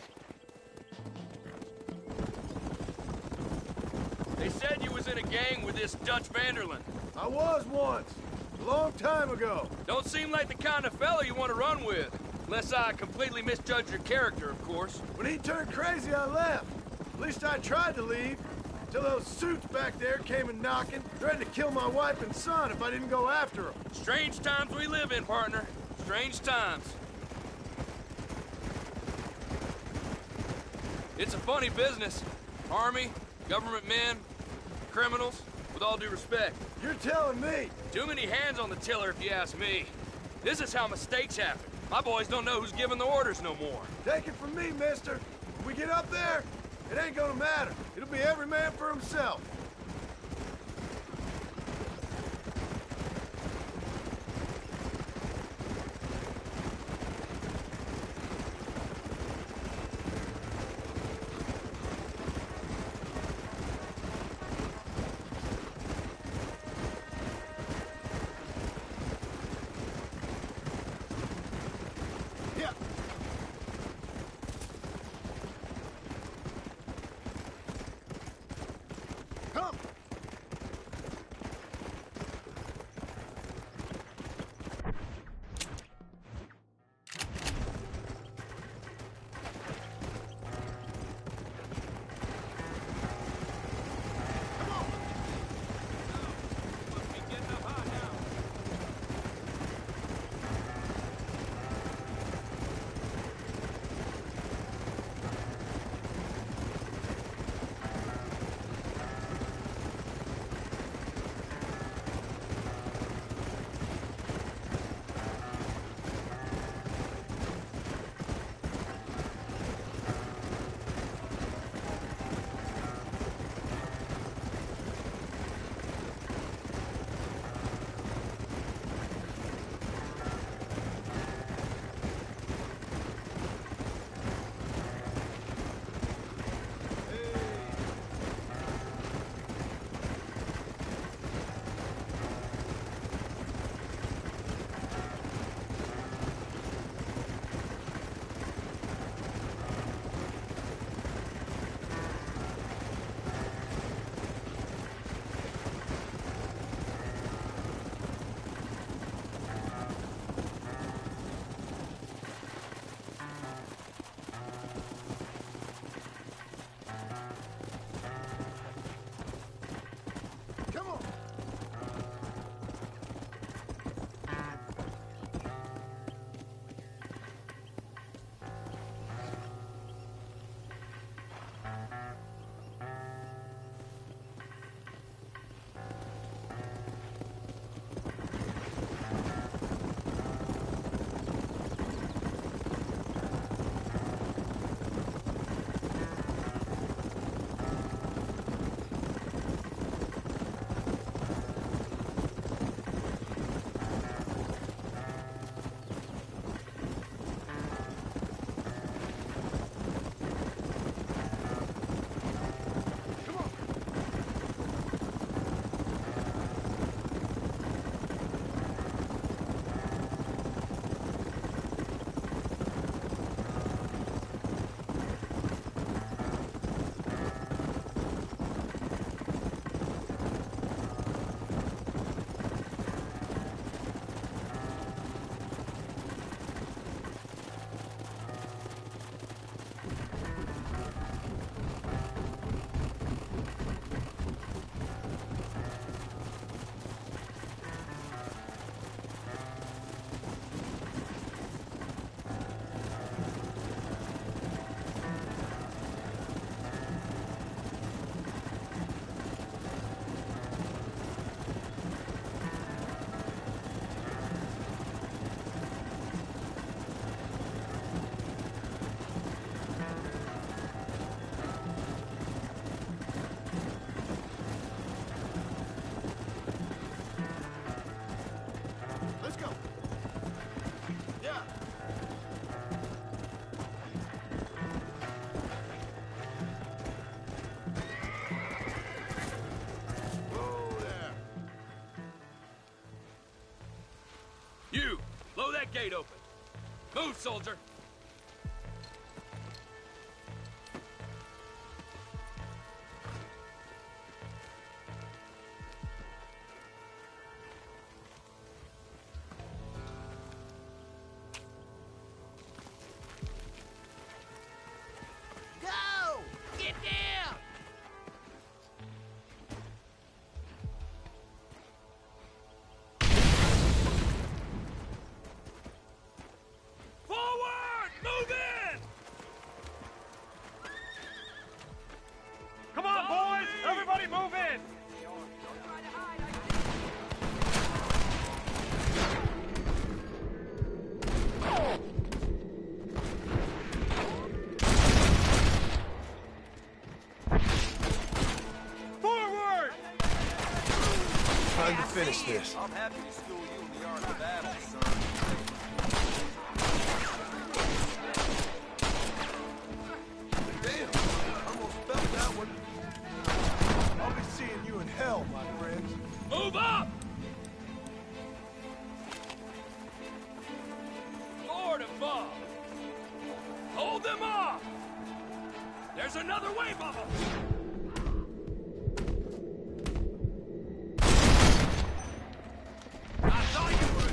They said you was in a gang with this Dutch Vanderlyn.
I was once. A long time ago.
Don't seem like the kind of fella you want to run with. Unless I completely misjudged your character, of course.
When he turned crazy, I left. At least I tried to leave. Till those suits back there came and knocking, threatened to kill my wife and son if I didn't go after them.
Strange times we live in, partner. Strange times.
It's a funny business. Army, government men, criminals, with all due respect.
You're telling me?
Too many hands on the tiller if you ask me. This is how mistakes happen. My boys don't know who's giving the orders no more.
Take it from me, mister. When we get up there, it ain't gonna matter. It'll be every man for himself.
You, blow that gate open. Move, soldier.
Go! Get down!
Forward!
Forward!
Time to finish this.
I'm happy to school you in the art of battle, sir.
Damn, almost felt that one. I'll be seeing you in hell, my friends.
Move up! Lord above! Hold them off! There's another wave of them! I thought you were...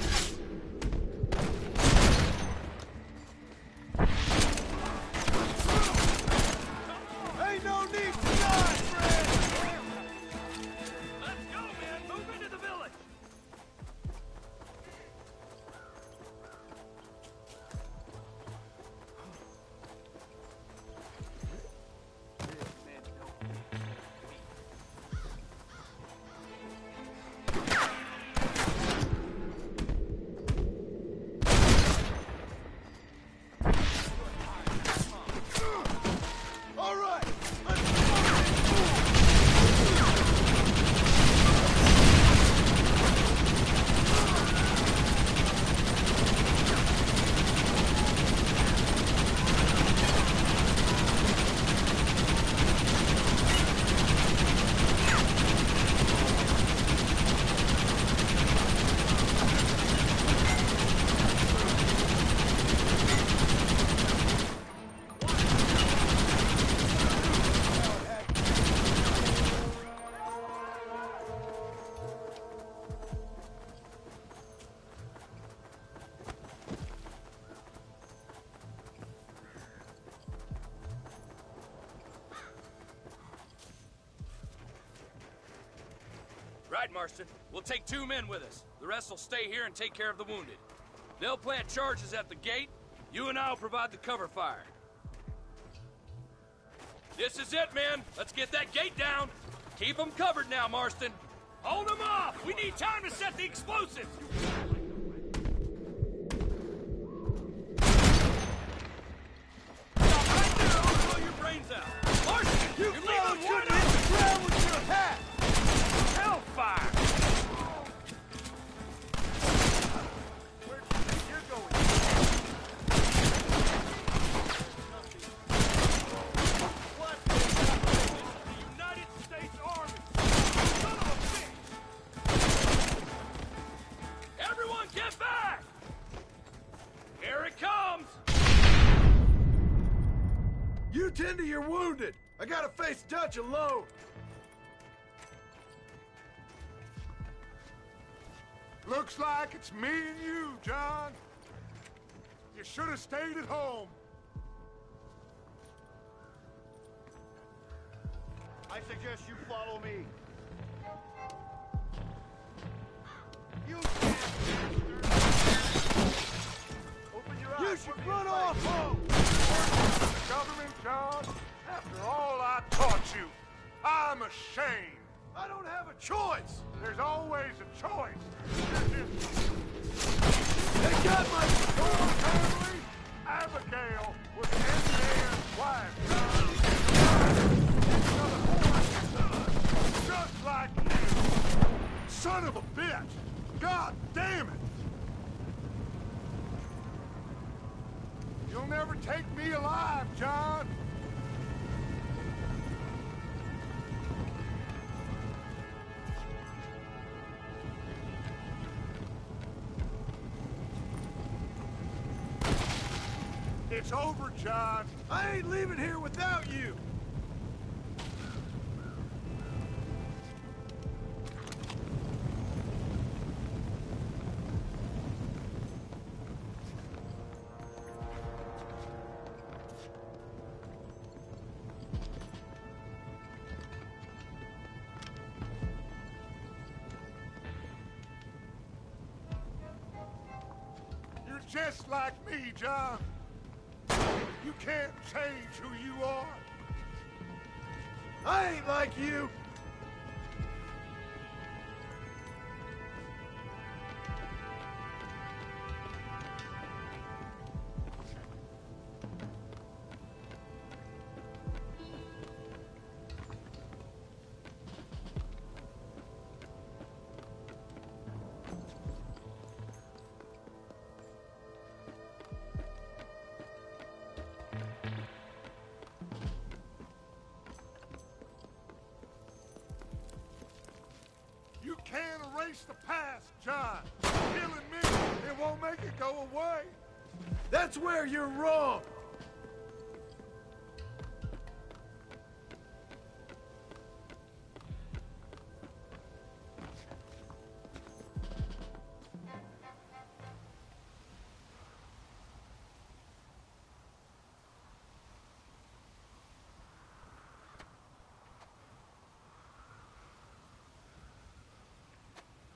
Ain't no need to die, friend!
Let's go, man! Move into the village!
All right,
Right, Marston. We'll take 2 men with us. The rest will stay here and take care of the wounded. They'll plant charges at the gate. You and I'll provide the cover fire. This is it, men. Let's get that gate down. Keep them covered now, Marston. Hold them off! We need time to set the explosives! Stop right there, I'll blow your brains out. Marston, you're leaving one out!
the ground with your hat!
Hellfire!
Where do you think you're going?
What the United States Army! Son of a bitch! Everyone get back! Here it comes!
You tend to your wounded. I gotta face Dutch alone.
Looks like it's me and you, John. You should have stayed at home.
I suggest you follow me. You open your eyes.
You should run off home.
The government, John. After all I taught you, I'm ashamed.
I don't have a choice.
There's always a choice.
They got my
Your family, Abigail, was an engineer's wife, John. Just like you.
son of a bitch. God damn it.
You'll never take me alive, John. It's over, John.
I ain't leaving here without you.
You're just like me, John. You can't change who you are.
I ain't like you.
can't erase the past, John. Killing me, it won't make it go away.
That's where you're wrong.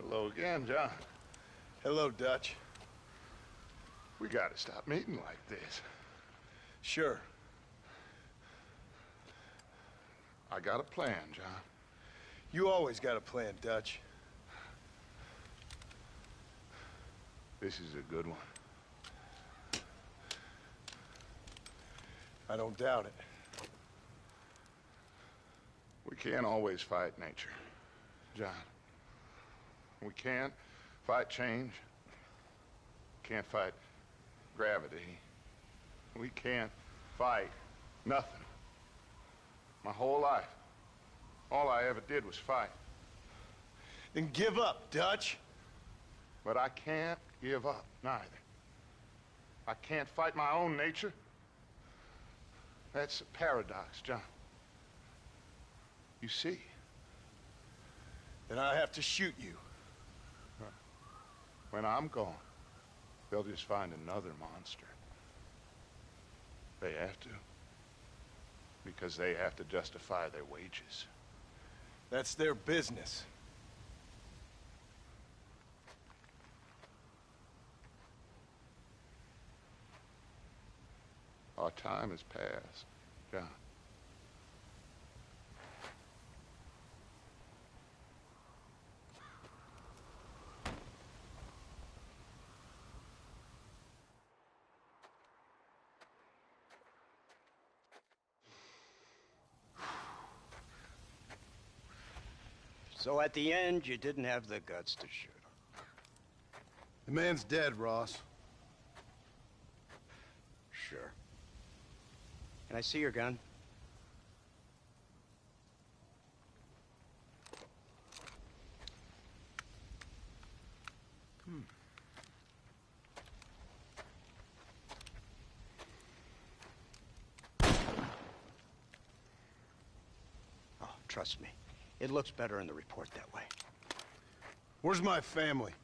Hello again, John.
Hello, Dutch.
We gotta stop meeting like this.
Sure.
I got a plan, John.
You always got a plan, Dutch.
This is a good one.
I don't doubt it.
We can't always fight nature, John. We can't fight change. Can't fight gravity. We can't fight nothing. My whole life, all I ever did was fight.
Then give up, Dutch.
But I can't give up, neither. I can't fight my own nature. That's a paradox, John. You see?
Then I have to shoot you.
When I'm gone, they'll just find another monster. They have to. Because they have to justify their wages.
That's their business.
Our time has passed, John.
So at the end, you didn't have the guts to shoot him.
The man's dead, Ross.
Sure. Can I see your gun? Oh, trust me. It looks better in the report that way.
Where's my family?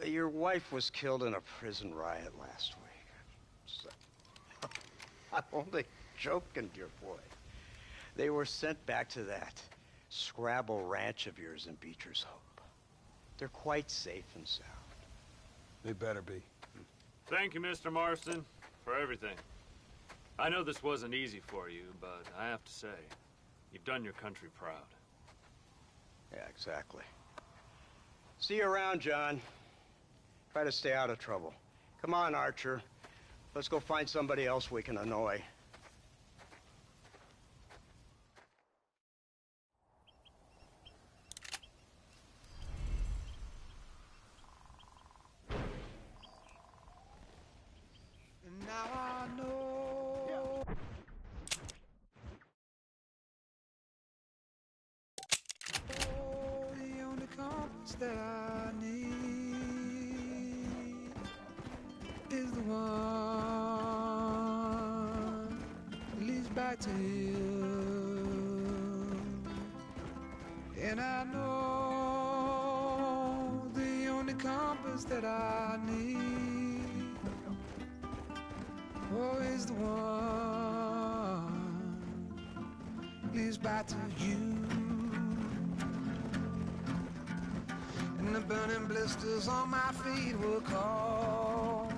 Your wife was killed in a prison riot last week. So, I'm only joking, dear boy. They were sent back to that Scrabble ranch of yours in Beecher's Hope. They're quite safe and sound.
They better be.
Thank you, Mr. Marston, for everything. I know this wasn't easy for you, but I have to say, you've done your country proud.
Yeah, exactly. See you around, John. Try to stay out of trouble. Come on, Archer. Let's go find somebody else we can annoy.
And now I know. Oh, the only compass that I need is the one that leads back to you. And I know the only compass that I need, oh, is the one leads back to you. And the burning blisters on my feet will call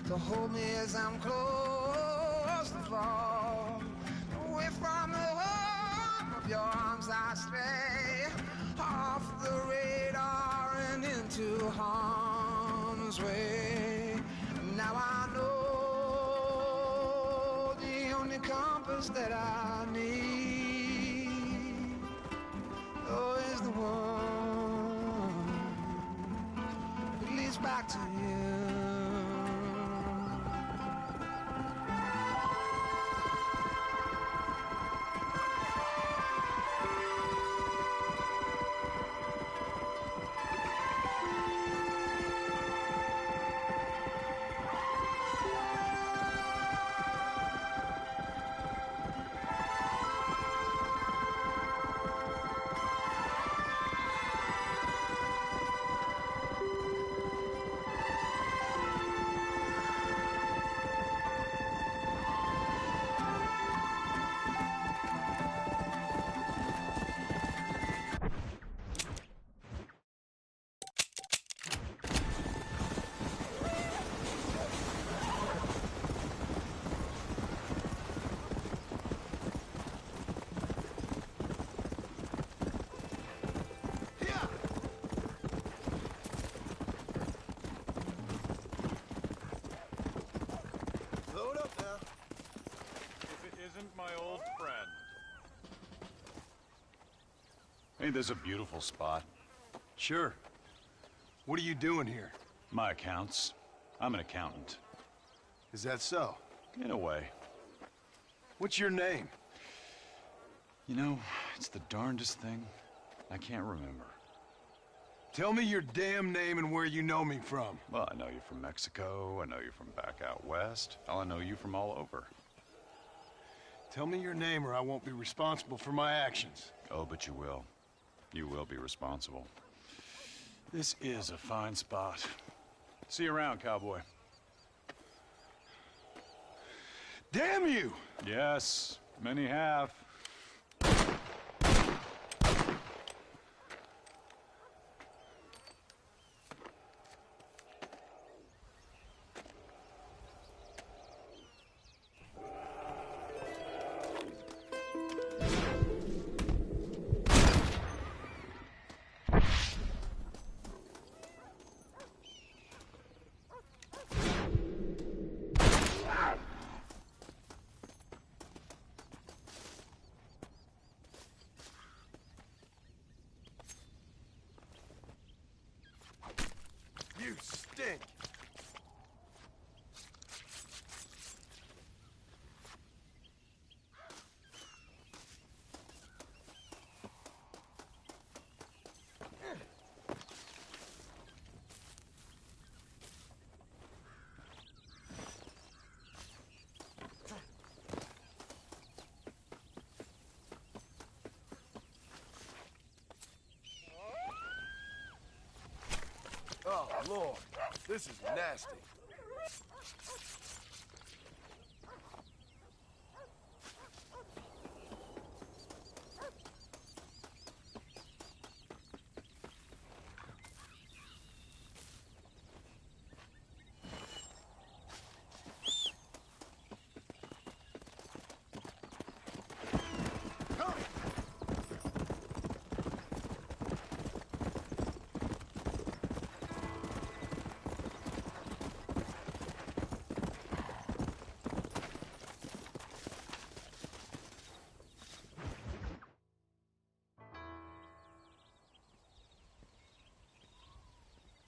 to hold me as I'm close to fall. Away from the home of your arms I stray, off the radar and into harm's way. Now I know the only compass that I need, oh, is the one that leads back to you.
Ain't this a beautiful spot?
Sure. What are you doing here?
My accounts. I'm an accountant.
Is that so?
In a way.
What's your name?
You know, it's the darndest thing. I can't remember.
Tell me your damn name and where you know me from.
Well, I know you from Mexico. I know you from back out west. Hell, I know you from all over.
Tell me your name or I won't be responsible for my actions.
Oh, but you will. You will be responsible. This is a fine spot. See you around, cowboy.
Damn you!
Yes, many have.
You stink! Oh, Lord, this is nasty.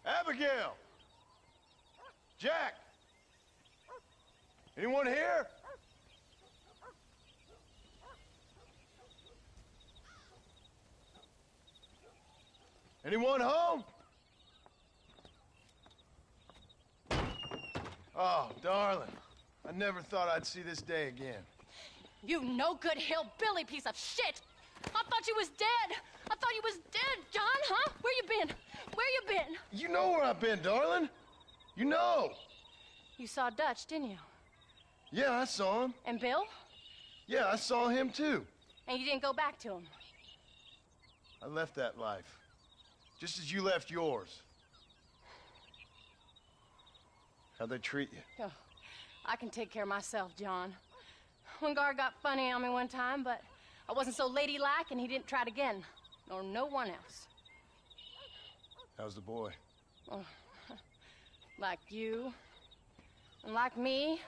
Abigail! Jack! Anyone here? Anyone home? Oh, darling. I never thought I'd see this day again.
You no good hillbilly piece of shit! I thought you was dead! I thought you was dead, John, huh? Where you been? Where you been?
You know where I've been, darling. You know.
You saw Dutch, didn't you?
Yeah, I saw him.
And Bill?
Yeah, I saw him too.
And you didn't go back to him?
I left that life. Just as you left yours. How'd they treat you?
Oh, I can take care of myself, John. One guard got funny on me one time, but I wasn't so ladylike and he didn't try it again. Nor no one else.
How's the boy?
Oh, like you. And like me.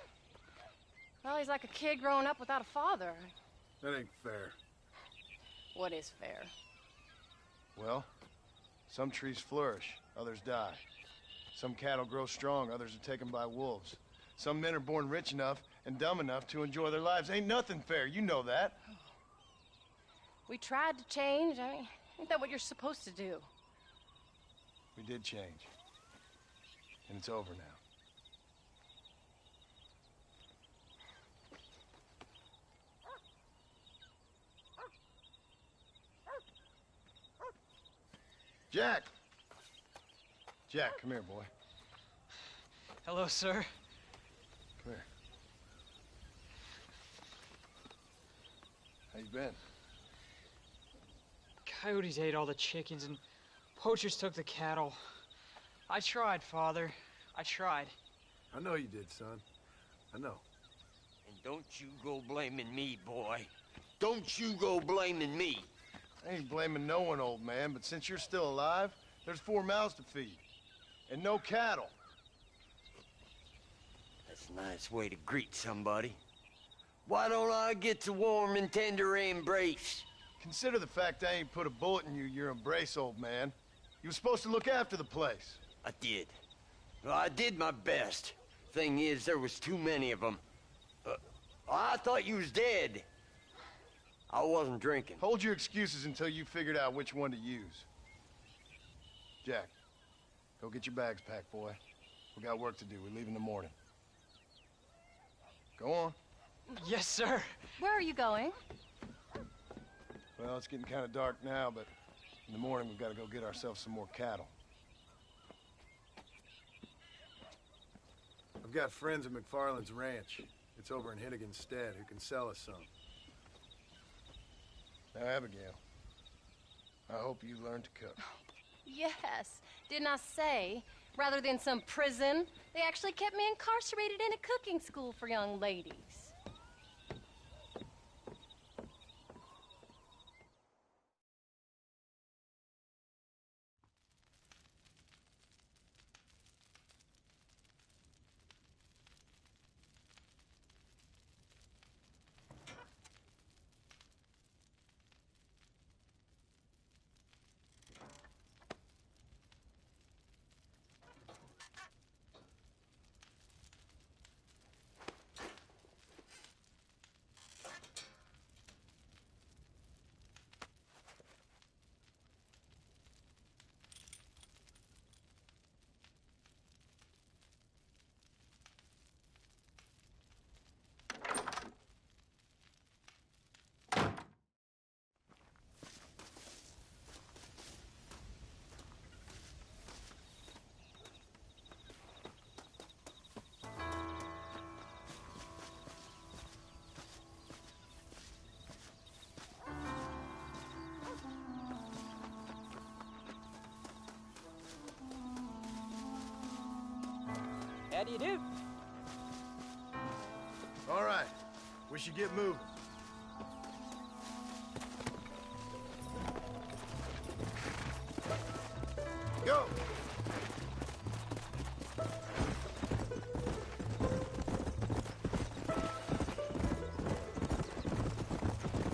Well, he's like a kid growing up without a father.
That ain't fair.
What is fair?
Well, some trees flourish, others die. Some cattle grow strong, others are taken by wolves. Some men are born rich enough and dumb enough to enjoy their lives. Ain't nothing fair, you know that.
We tried to change. I mean, ain't that what you're supposed to do?
We did change. And it's over now. Jack! Jack, come here, boy.
Hello, sir.
Come here. How you been?
Coyotes ate all the chickens and poachers took the cattle. I tried, Father. I tried.
I know you did, son. I know.
And don't you go blaming me, boy. Don't you go blaming me.
I ain't blaming no one, old man, but since you're still alive, there's 4 mouths to feed. And no cattle.
That's a nice way to greet somebody. Why don't I get the warm and tender embrace?
Consider the fact I ain't put a bullet in your embrace, old man. You were supposed to look after the place.
I did. Well, I did my best. Thing is, there was too many of them. I thought you was dead. I wasn't drinking.
Hold your excuses until you figured out which one to use. Jack, go get your bags packed, boy. We got work to do. We leave in the morning. Go on.
Yes, sir.
Where are you going?
Well, it's getting kind of dark now, but in the morning we've got to go get ourselves some more cattle. I've got friends at McFarland's ranch. It's over in Hennigan's Stead who can sell us some. Now, Abigail, I hope you learn to cook.
Yes. Didn't I say, rather than some prison, they actually kept me incarcerated in a cooking school for young ladies.
How do you do?
All right. We should get moving. Go!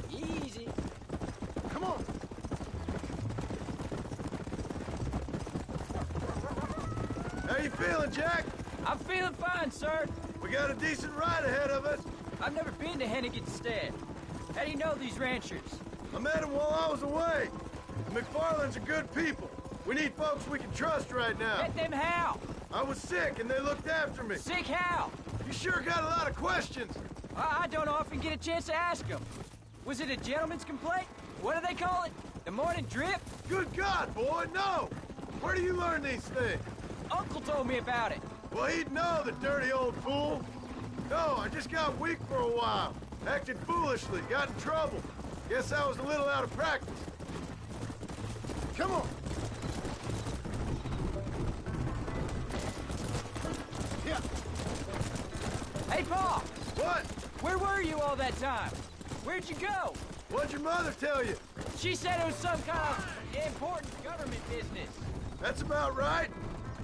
Easy.
Come on! How you feeling, Jack?
I'm feeling fine, sir.
We got a decent ride ahead of us.
I've never been to Hennigan's Stead. How do you know these ranchers?
I met them while I was away. The McFarlands are good people. We need folks we can trust right now.
Met them how?
I was sick and they looked after me.
Sick how?
You sure got a lot of questions.
I don't often get a chance to ask them. Was it a gentleman's complaint? What do they call it? The morning drip?
Good God, boy, no! Where do you learn these things?
Uncle told me about it.
Well, he'd know, the dirty old fool. No, I just got weak for a while. Acted foolishly, got in trouble. Guess I was a little out of practice. Come on. Yeah.
Hey, Pa!
What?
Where were you all that time? Where'd you go?
What'd your mother tell you?
She said it was some kind of important government business.
That's about right.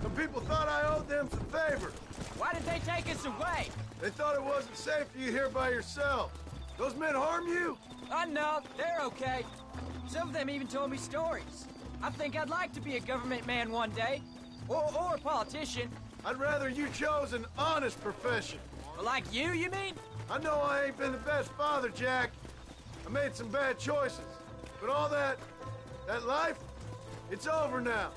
Some people thought I owed them some favor.
Why did they take us away?
They thought it wasn't safe for you here by yourself. Those men harm you?
No, they're okay. Some of them even told me stories. I think I'd like to be a government man one day. Or a politician.
I'd rather you chose an honest profession.
Like you mean?
I know I ain't been the best father, Jack. I made some bad choices. But all that life, it's over now.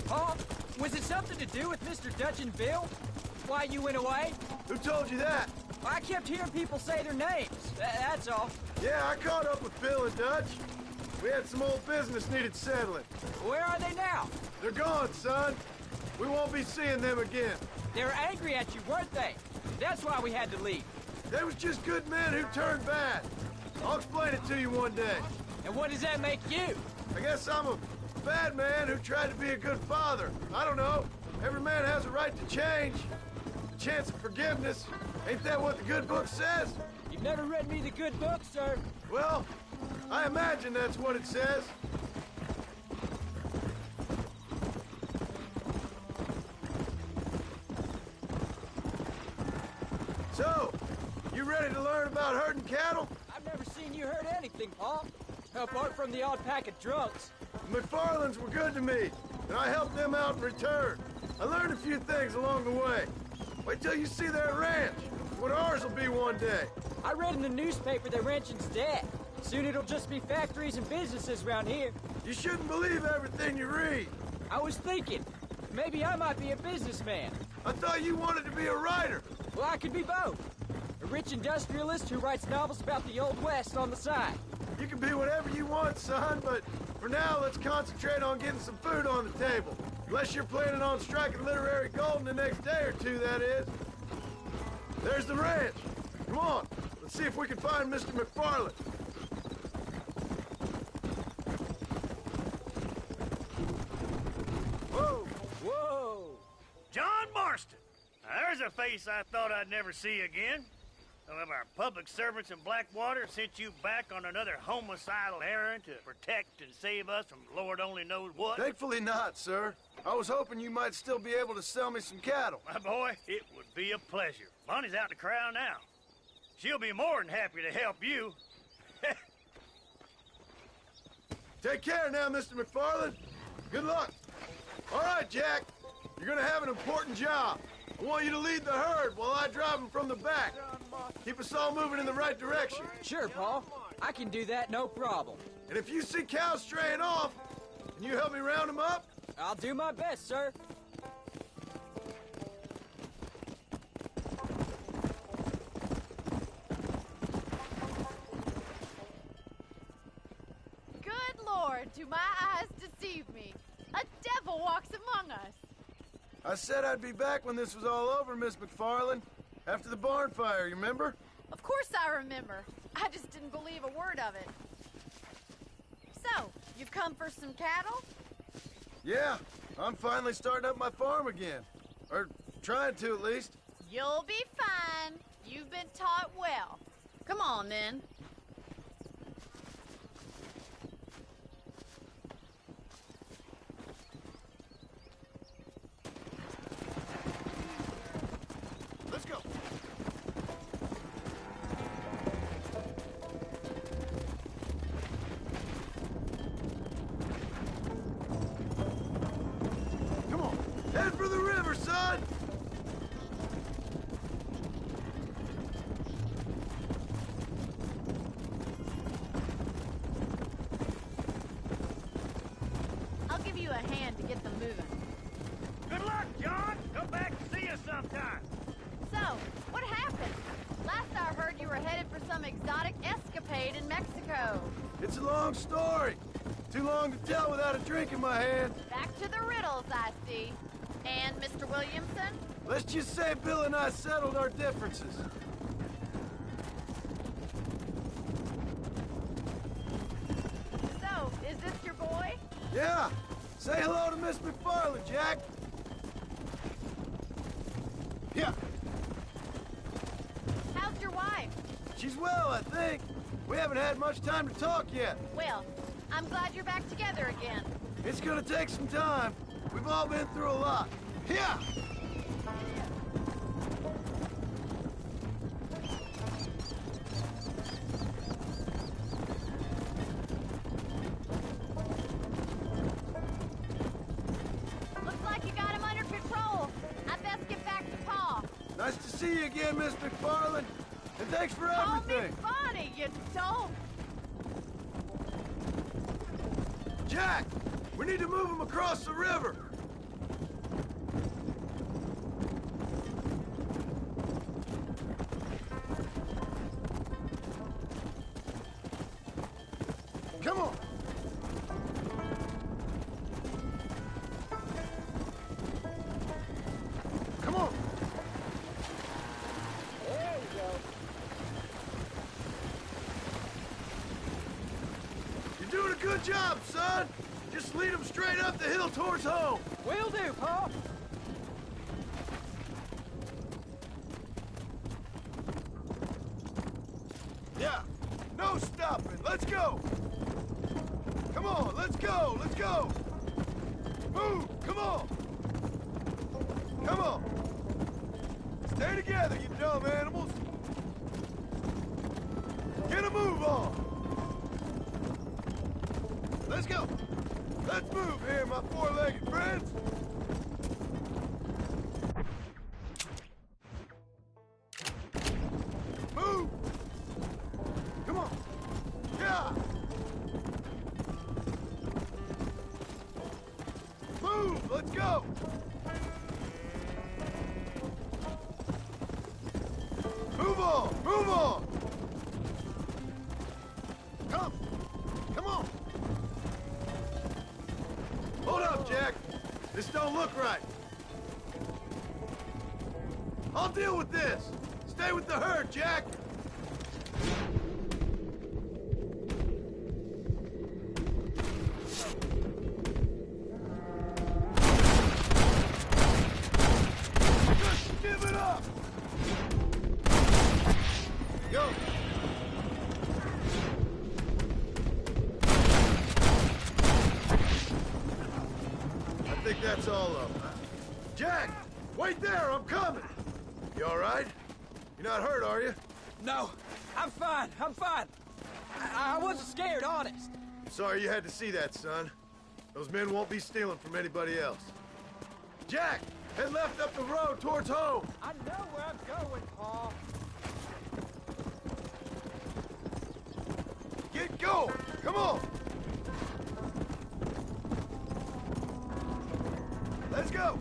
Pa, was it something to do with Mr. Dutch and Bill? Why you went away?
Who told you that?
I kept hearing people say their names. That's all.
Yeah, I caught up with Bill and Dutch. We had some old business needed settling.
Where are they now?
They're gone, son. We won't be seeing them again.
They were angry at you, weren't they? That's why we had to leave.
They was just good men who turned bad. I'll explain it to you one day.
And what does that make you?
I guess I'm a bad man who tried to be a good father. I don't know. Every man has a right to change. A chance of forgiveness. Ain't that what the good book says?
You've never read me the good book, sir.
Well, I imagine that's what it says. So, you ready to learn about herding cattle?
I've never seen you hurt anything, Pa. Apart from the odd pack of drunks.
The McFarlands were good to me, and I helped them out in return. I learned a few things along the way. Wait till you see their ranch, what ours will be one day.
I read in the newspaper that ranching's dead. Soon it'll just be factories and businesses around here.
You shouldn't believe everything you read.
I was thinking, maybe I might be a businessman.
I thought you wanted to be a writer.
Well, I could be both. A rich industrialist who writes novels about the Old West on the side.
You can be whatever you want, son, but for now, let's concentrate on getting some food on the table. Unless you're planning on striking literary gold in the next day or two, that is. There's the ranch. Come on, let's see if we can find Mr. McFarland.
Whoa! Whoa! John Marston! Now, there's a face I thought I'd never see again. Some of our public servants in Blackwater sent you back on another homicidal errand to protect and save us from Lord only knows what.
Thankfully not, sir. I was hoping you might still be able to sell me some cattle.
My boy, it would be a pleasure. Bonnie's out in the crowd now. She'll be more than happy to help you.
Take care now, Mr. McFarland. Good luck. All right, Jack. You're gonna have an important job. I want you to lead the herd while I drive them from the back. Keep us all moving in the right direction.
Sure, Pa. I can do that, no problem.
And if you see cows straying off, can you help me round them up?
I'll do my best, sir.
Good Lord, do my eyes deceive me? A devil walks among us.
I said I'd be back when this was all over, Miss McFarland. After the barn fire, you remember?
Of course I remember. I just didn't believe a word of it. So, you've come for some cattle?
Yeah, I'm finally starting up my farm again. Or trying to, at least.
You'll be fine. You've been taught well. Come on, then.
Let's go. Come on, head for the river, son!
I'll give you a hand to get them moving.
Good luck, John. Come back and see us sometime.
So, what happened? Last I heard you were headed for some exotic escapade in Mexico.
It's a long story. Too long to tell without a drink in my hand.
Back to the riddles, I see. And Mr. Williamson?
Let's just say Bill and I settled our differences.
So, is this your boy?
Yeah. Say hello to Miss McFarland, Jack. Yeah.
How's your wife?
She's well, I think. We haven't had much time to talk yet.
Well, I'm glad you're back together again.
It's gonna take some time. We've all been through a lot. Yeah.
Looks like you got him under control. I'd best get back to Pa.
Nice to see you again, Miss McFarland. And thanks for
Call me
everything.
Bonnie, you don't.
Jack, we need to move him across the river. Come on. Come on.
There we go.
You're doing a good job, son. Just lead them straight up the hill towards home.
Will do, Pa.
Yeah. No stopping. Let's go. Come on, let's go. Let's go. Move. Come on. Come on. Stay together, you dumb animals! Get a move on! Let's go! Let's move here, my four-legged friends! Move! Come on! Yeah! Move! Let's go! Move on! Move on! Come! Come on! Hold up, Jack! This don't look right. I'll deal with this! Stay with the herd, Jack! Just give it up! Go! I think that's all of them. Jack! Wait there! I'm coming! You all right? You're not hurt, are you?
No, I'm fine. I'm fine. I wasn't scared, honest.
Sorry you had to see that, son. Those men won't be stealing from anybody else. Jack! Head left up the road towards home!
I know where I'm going, Paul.
Get going! Come on! Let's go!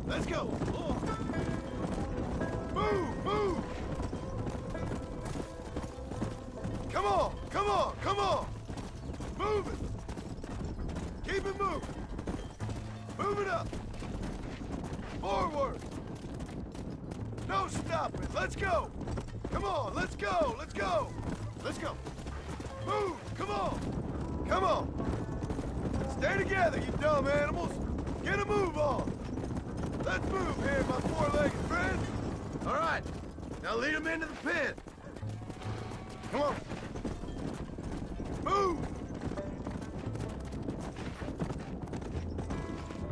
Let's go! Move! Move! Come on! Come on! Come on! Move it! Keep it moving! Move it up! Forward! No stopping! Let's go! Come on! Let's go! Let's go! Let's go! Move! Come on! Come on! Stay together, you dumb animals! Get a move on! Let's move here, my four-legged friends! All right, now lead them into the pen. Come on. Move!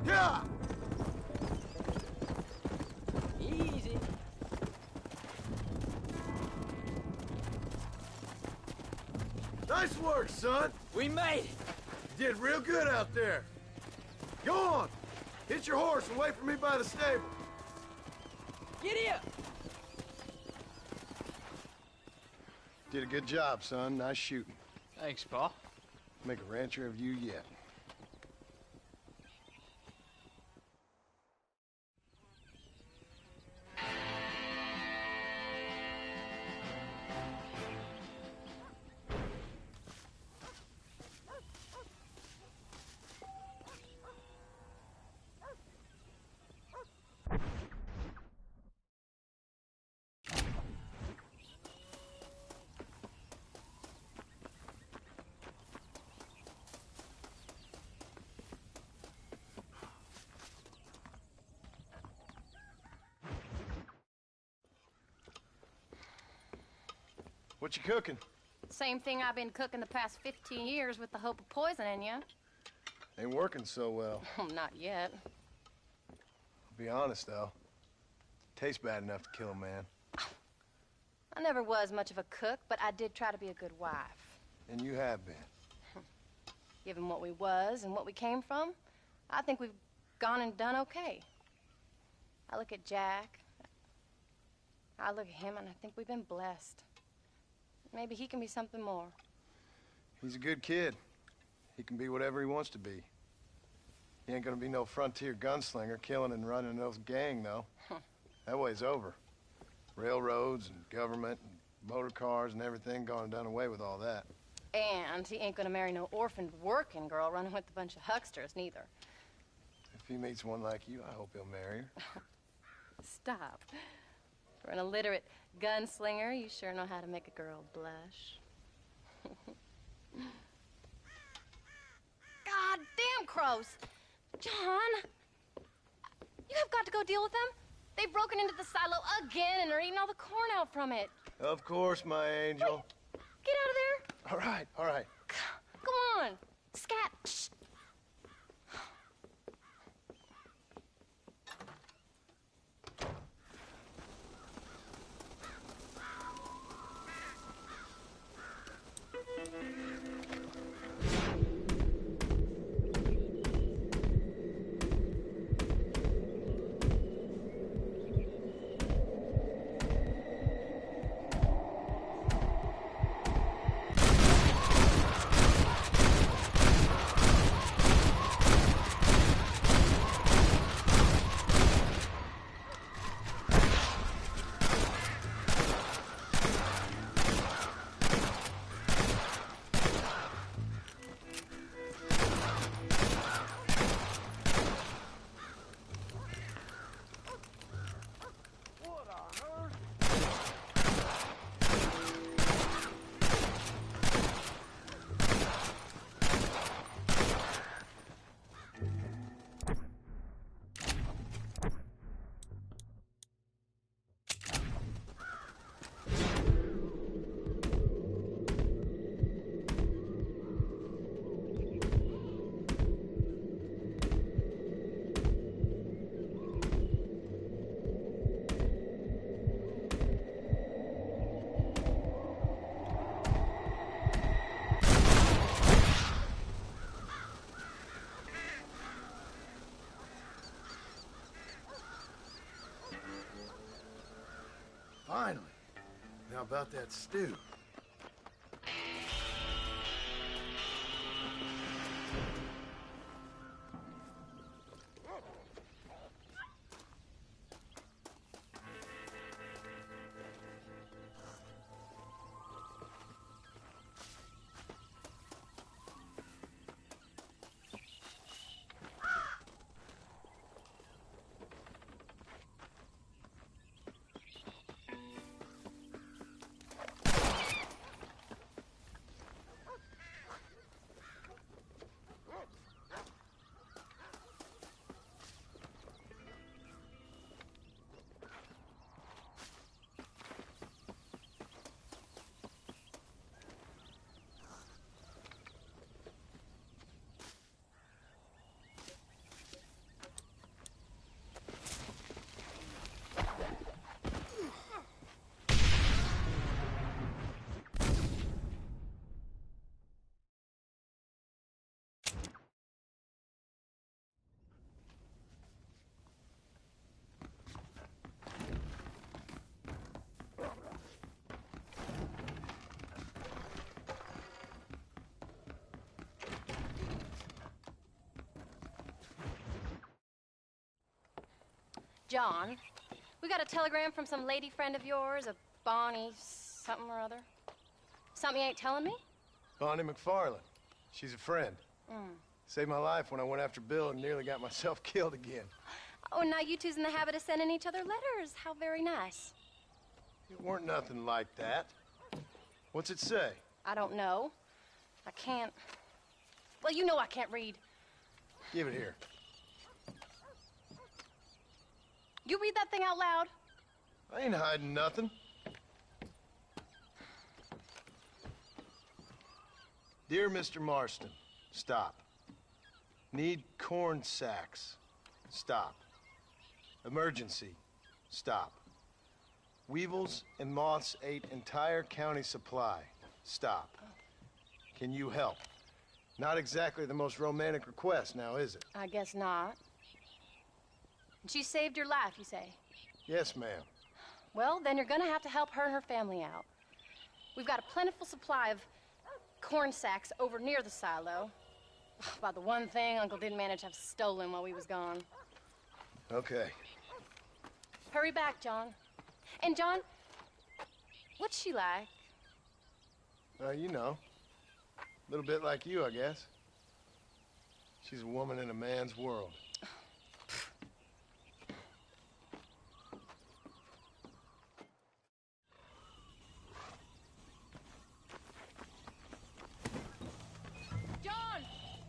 Yeah!
Easy.
Nice work, son.
We made it.
You did real good out there. Go on. Hit your horse and wait for me by the stable.
Giddy up.
Did a good job, son. Nice shooting.
Thanks, Pa.
Make a rancher of you yet. What you cooking?
Same thing I've been cooking the past 15 years with the hope of poisoning you.
Ain't working so well.
Not yet.
I'll be honest, though. Tastes bad enough to kill a man.
I never was much of a cook, but I did try to be a good wife.
And you have been.
Given what we was and what we came from, I think we've gone and done okay. I look at Jack. I look at him, and I think we've been blessed. Maybe he can be something more.
He's a good kid. He can be whatever he wants to be. He ain't gonna be no frontier gunslinger killing and running those gang, though. That way's over. Railroads and government and motor cars and everything gone and done away with all that.
And he ain't gonna marry no orphaned working girl running with a bunch of hucksters, neither.
If he meets one like you, I hope he'll marry her.
Stop. For an illiterate gunslinger, you sure know how to make a girl blush. God damn crows! John! You have got to go deal with them. They've broken into the silo again and are eating all the corn out from it.
Of course, my angel.
Wait, get out of there.
All right, all right.
Come on. Scat. Shh.
Finally. Now about that stew.
John, we got a telegram from some lady friend of yours, a Bonnie something or other. Something you ain't telling me?
Bonnie McFarland. She's a friend. Saved my life when I went after Bill and nearly got myself killed again.
Oh, and now you two's in the habit of sending each other letters. How very nice.
It weren't nothing like that. What's it say?
I don't know. I can't... Well, you know I can't read.
Give it here.
You read that thing out loud?
I ain't hiding nothing. Dear Mr. Marston, stop. Need corn sacks. Stop. Emergency. Stop. Weevils and moths ate entire county supply. Stop. Can you help? Not exactly the most romantic request now, is it?
I guess not. She saved your life, you say?
Yes, ma'am.
Well, then you're gonna have to help her and her family out. We've got a plentiful supply of corn sacks over near the silo. About the one thing Uncle didn't manage to have stolen while we was gone.
Okay.
Hurry back, John. And John, what's she like?
You know. A little bit like you, I guess. She's a woman in a man's world.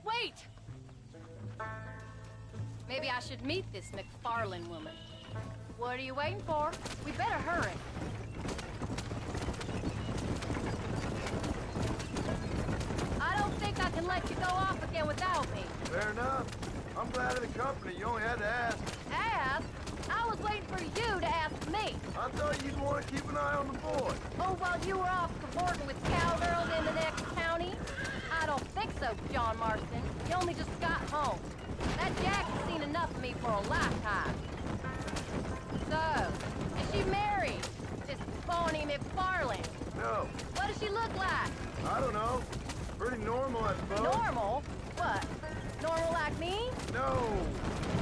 Wait! Maybe I should meet this McFarland woman. What are you waiting for? We better hurry. I don't think I can let you go off again without me.
Fair enough. I'm glad of the company. You only had to ask.
Ask? I was waiting for you to ask me.
I thought you'd want to keep an eye on the boy.
Oh, while you were off cavorting with cowgirls in the next county? I don't think so, John Marston. You only just got home. That Jack has seen enough of me for a lifetime. So, is she married? This Bonnie McFarland?
No.
What does she look like?
I don't know. Pretty normal, I suppose.
Normal? What? Normal like me?
No.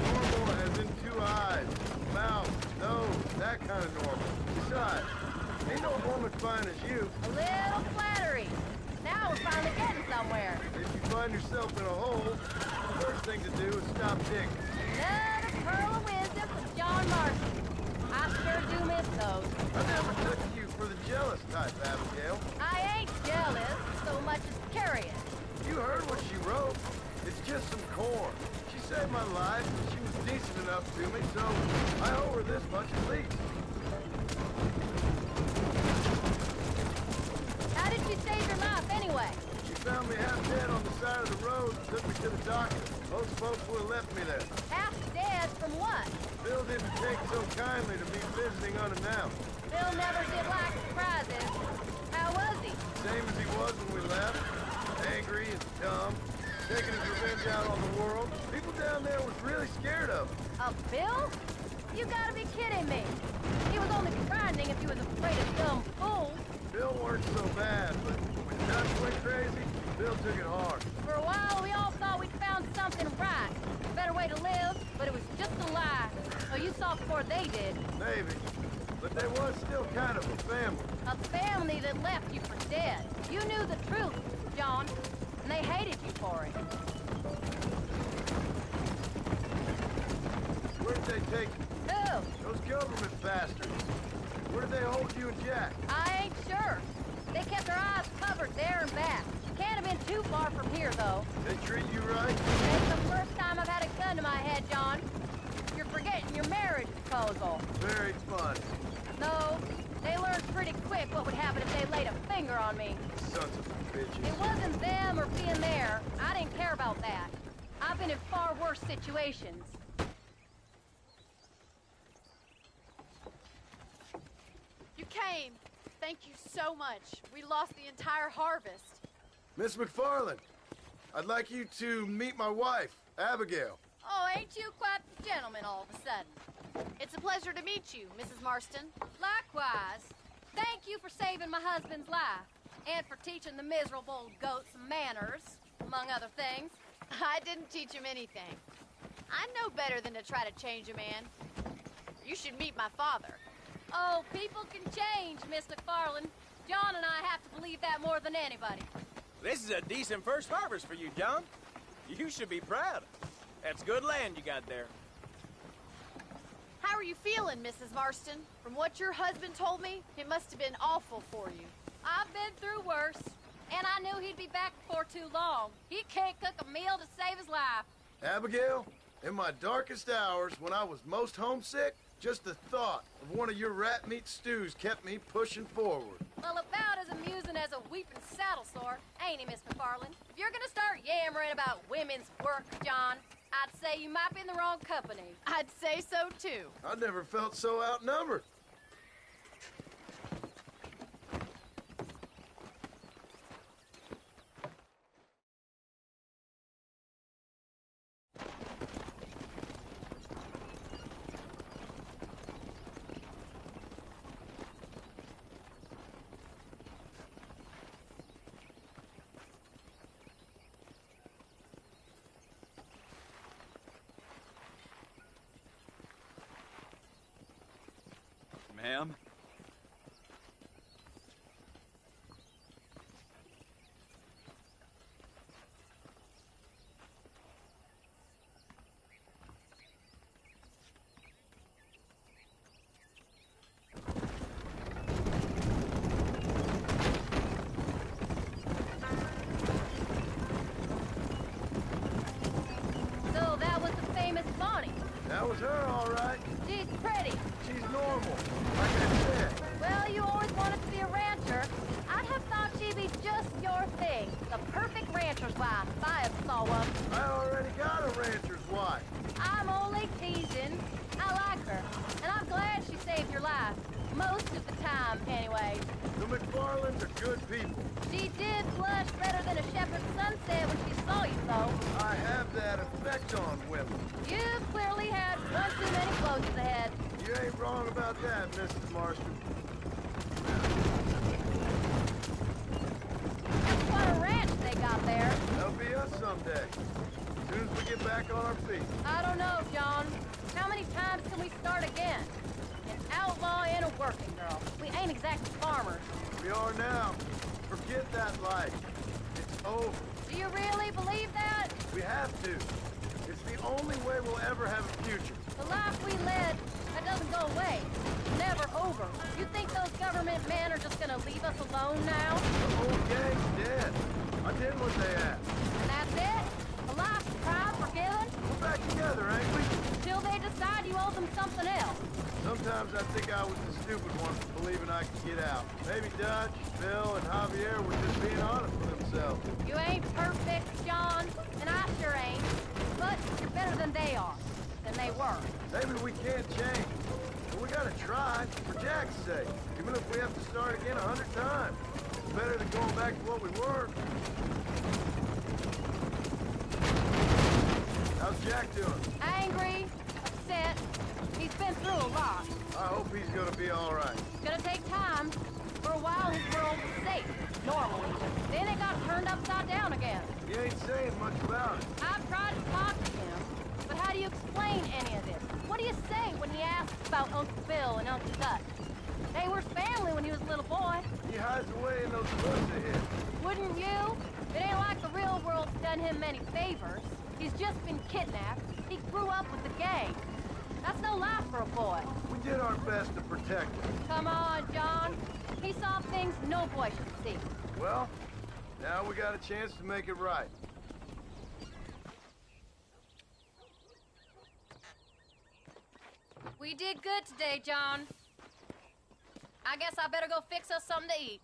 Normal as in 2 eyes, mouth, nose, that kind of normal. Besides, ain't no woman fine as you.
A little flattery. Now we're finally getting somewhere.
If you find yourself in a hole, the first thing to do is stop digging.
Another pearl of wisdom from John Marston. I sure do miss those.
I never took you for the jealous type, Abigail.
I ain't jealous so much as curious.
You heard what she wrote. It's just some corn. She saved my life, and she was decent enough to me, so I owe her this much at least.
How did she save your life, anyway?
She found me half dead on the side of the road and took me to the doctor. Most folks would have left me there.
Half dead from what?
Bill didn't take so kindly to be visiting unannounced.
Bill never did like surprises. How was he?
Same as he was when we left. Angry and dumb. Taking his revenge out on the world. People down there was really scared of him.
Of Bill? You gotta be kidding me. He
He was only grinding if he was afraid of dumb fools.
Bill weren't so bad, but when Dutch went crazy, Bill took it hard.
For a while, we all thought we'd found something right. A better way to live, but it was just a lie. Oh, you saw it before they did.
Maybe. But they was still kind of a family.
A family that left you for dead. You knew the truth, John, and they hated you for it.
Where'd they take you?
Who?
Those government bastards. Where did they hold you and Jack?
I ain't sure. They kept their eyes covered there and back. Can't have been too far from here, though.
They treat you right?
It's the first time I've had a gun to my head, John. You're forgetting your marriage proposal.
Very fun.
No, they learned pretty quick what would happen if they laid a finger on me.
Sons of bitches.
It wasn't them or being there. I didn't care about that. I've been in far worse situations.
You came. Thank you so much. We lost the entire harvest.
Miss McFarland, I'd like you to meet my wife, Abigail.
Oh, ain't you quite the gentleman all of a sudden?
It's a pleasure to meet you, Mrs. Marston.
Likewise. Thank you for saving my husband's life. And for teaching the miserable goats manners, among other things.
I didn't teach him anything. I know better than to try to change a man. You should meet my father.
Oh, people can change, Miss McFarland. John and I have to believe that more than anybody.
This is a decent first harvest for you, John. You should be proud. That's good land you got there.
How are you feeling, Mrs. Marston? From what your husband told me, it must have been awful for you.
I've been through worse, and I knew he'd be back before too long. He can't cook a meal to save his life.
Abigail, in my darkest hours, when I was most homesick, just the thought of one of your rat meat stews kept me pushing forward.
Well, about as amusing as a weeping saddle sore, ain't he, Miss McFarland? If you're gonna start yammering about women's work, John, I'd say you might be in the wrong company.
I'd say so, too.
I never felt so outnumbered.
Ma'am?
So that was the famous Bonnie.
That was her, all right.
She's pretty.
She's normal, like I said.
Well, you always wanted to be a rancher. I'd have thought she'd be just your thing. The perfect rancher's wife, if I ever saw one.
I already got a rancher's wife.
I'm only teasing. I like her, and I'm glad she saved your life. Most of the time, anyway.
The McFarlands are good people.
She did blush better than a shepherd's sunset when she saw you, though.
I have that effect on women.
You've clearly had one too many blows to the head.
You ain't wrong about that, Mrs. Marston.
Just what a ranch they got there.
That'll be us someday. As soon as we get back on our feet.
I don't know, John. How many times can we start again? An outlaw and a working girl. We ain't exactly farmers.
We are now. Forget that life. It's over.
Do you really believe that?
We have to. It's the only way we'll ever have a future.
The life we led, that doesn't go away. It's never over. You think those government men are just gonna leave us alone now?
The whole gang's dead. I did what they asked.
And that's it? A life tried, forgiven?
We're back together, ain't we?
Till they decide you owe them something else.
Sometimes I think I was the stupid one for believing I could get out. Maybe Dutch, Bill, and Javier were just being honest with themselves.
You ain't perfect, John, and I sure ain't. But you're better than they are. Than they were.
Maybe we can't change. But we gotta try, for Jack's sake. Even if we have to start again 100 times. It's better than going back to what we were. How's Jack doing?
Angry, upset. He's been through a lot.
I hope he's gonna be all right.
It's gonna take time. For a while, his world was safe. Normally. Then it got turned upside down again.
You ain't saying much about it.
I've tried to talk to him, but how do you explain any of this? What do you say when he asks about Uncle Bill and Uncle Dutch? They were family when he was a little boy.
He hides away in those woods ahead.
Wouldn't you? It ain't like the real world's done him many favors. He's just been kidnapped. He grew up with the gang. That's no life for a boy.
We did our best to protect him.
Come on, John. He saw things no boy should see.
Well, now we got a chance to make it right.
We did good today, John. I guess I better go fix us something to eat.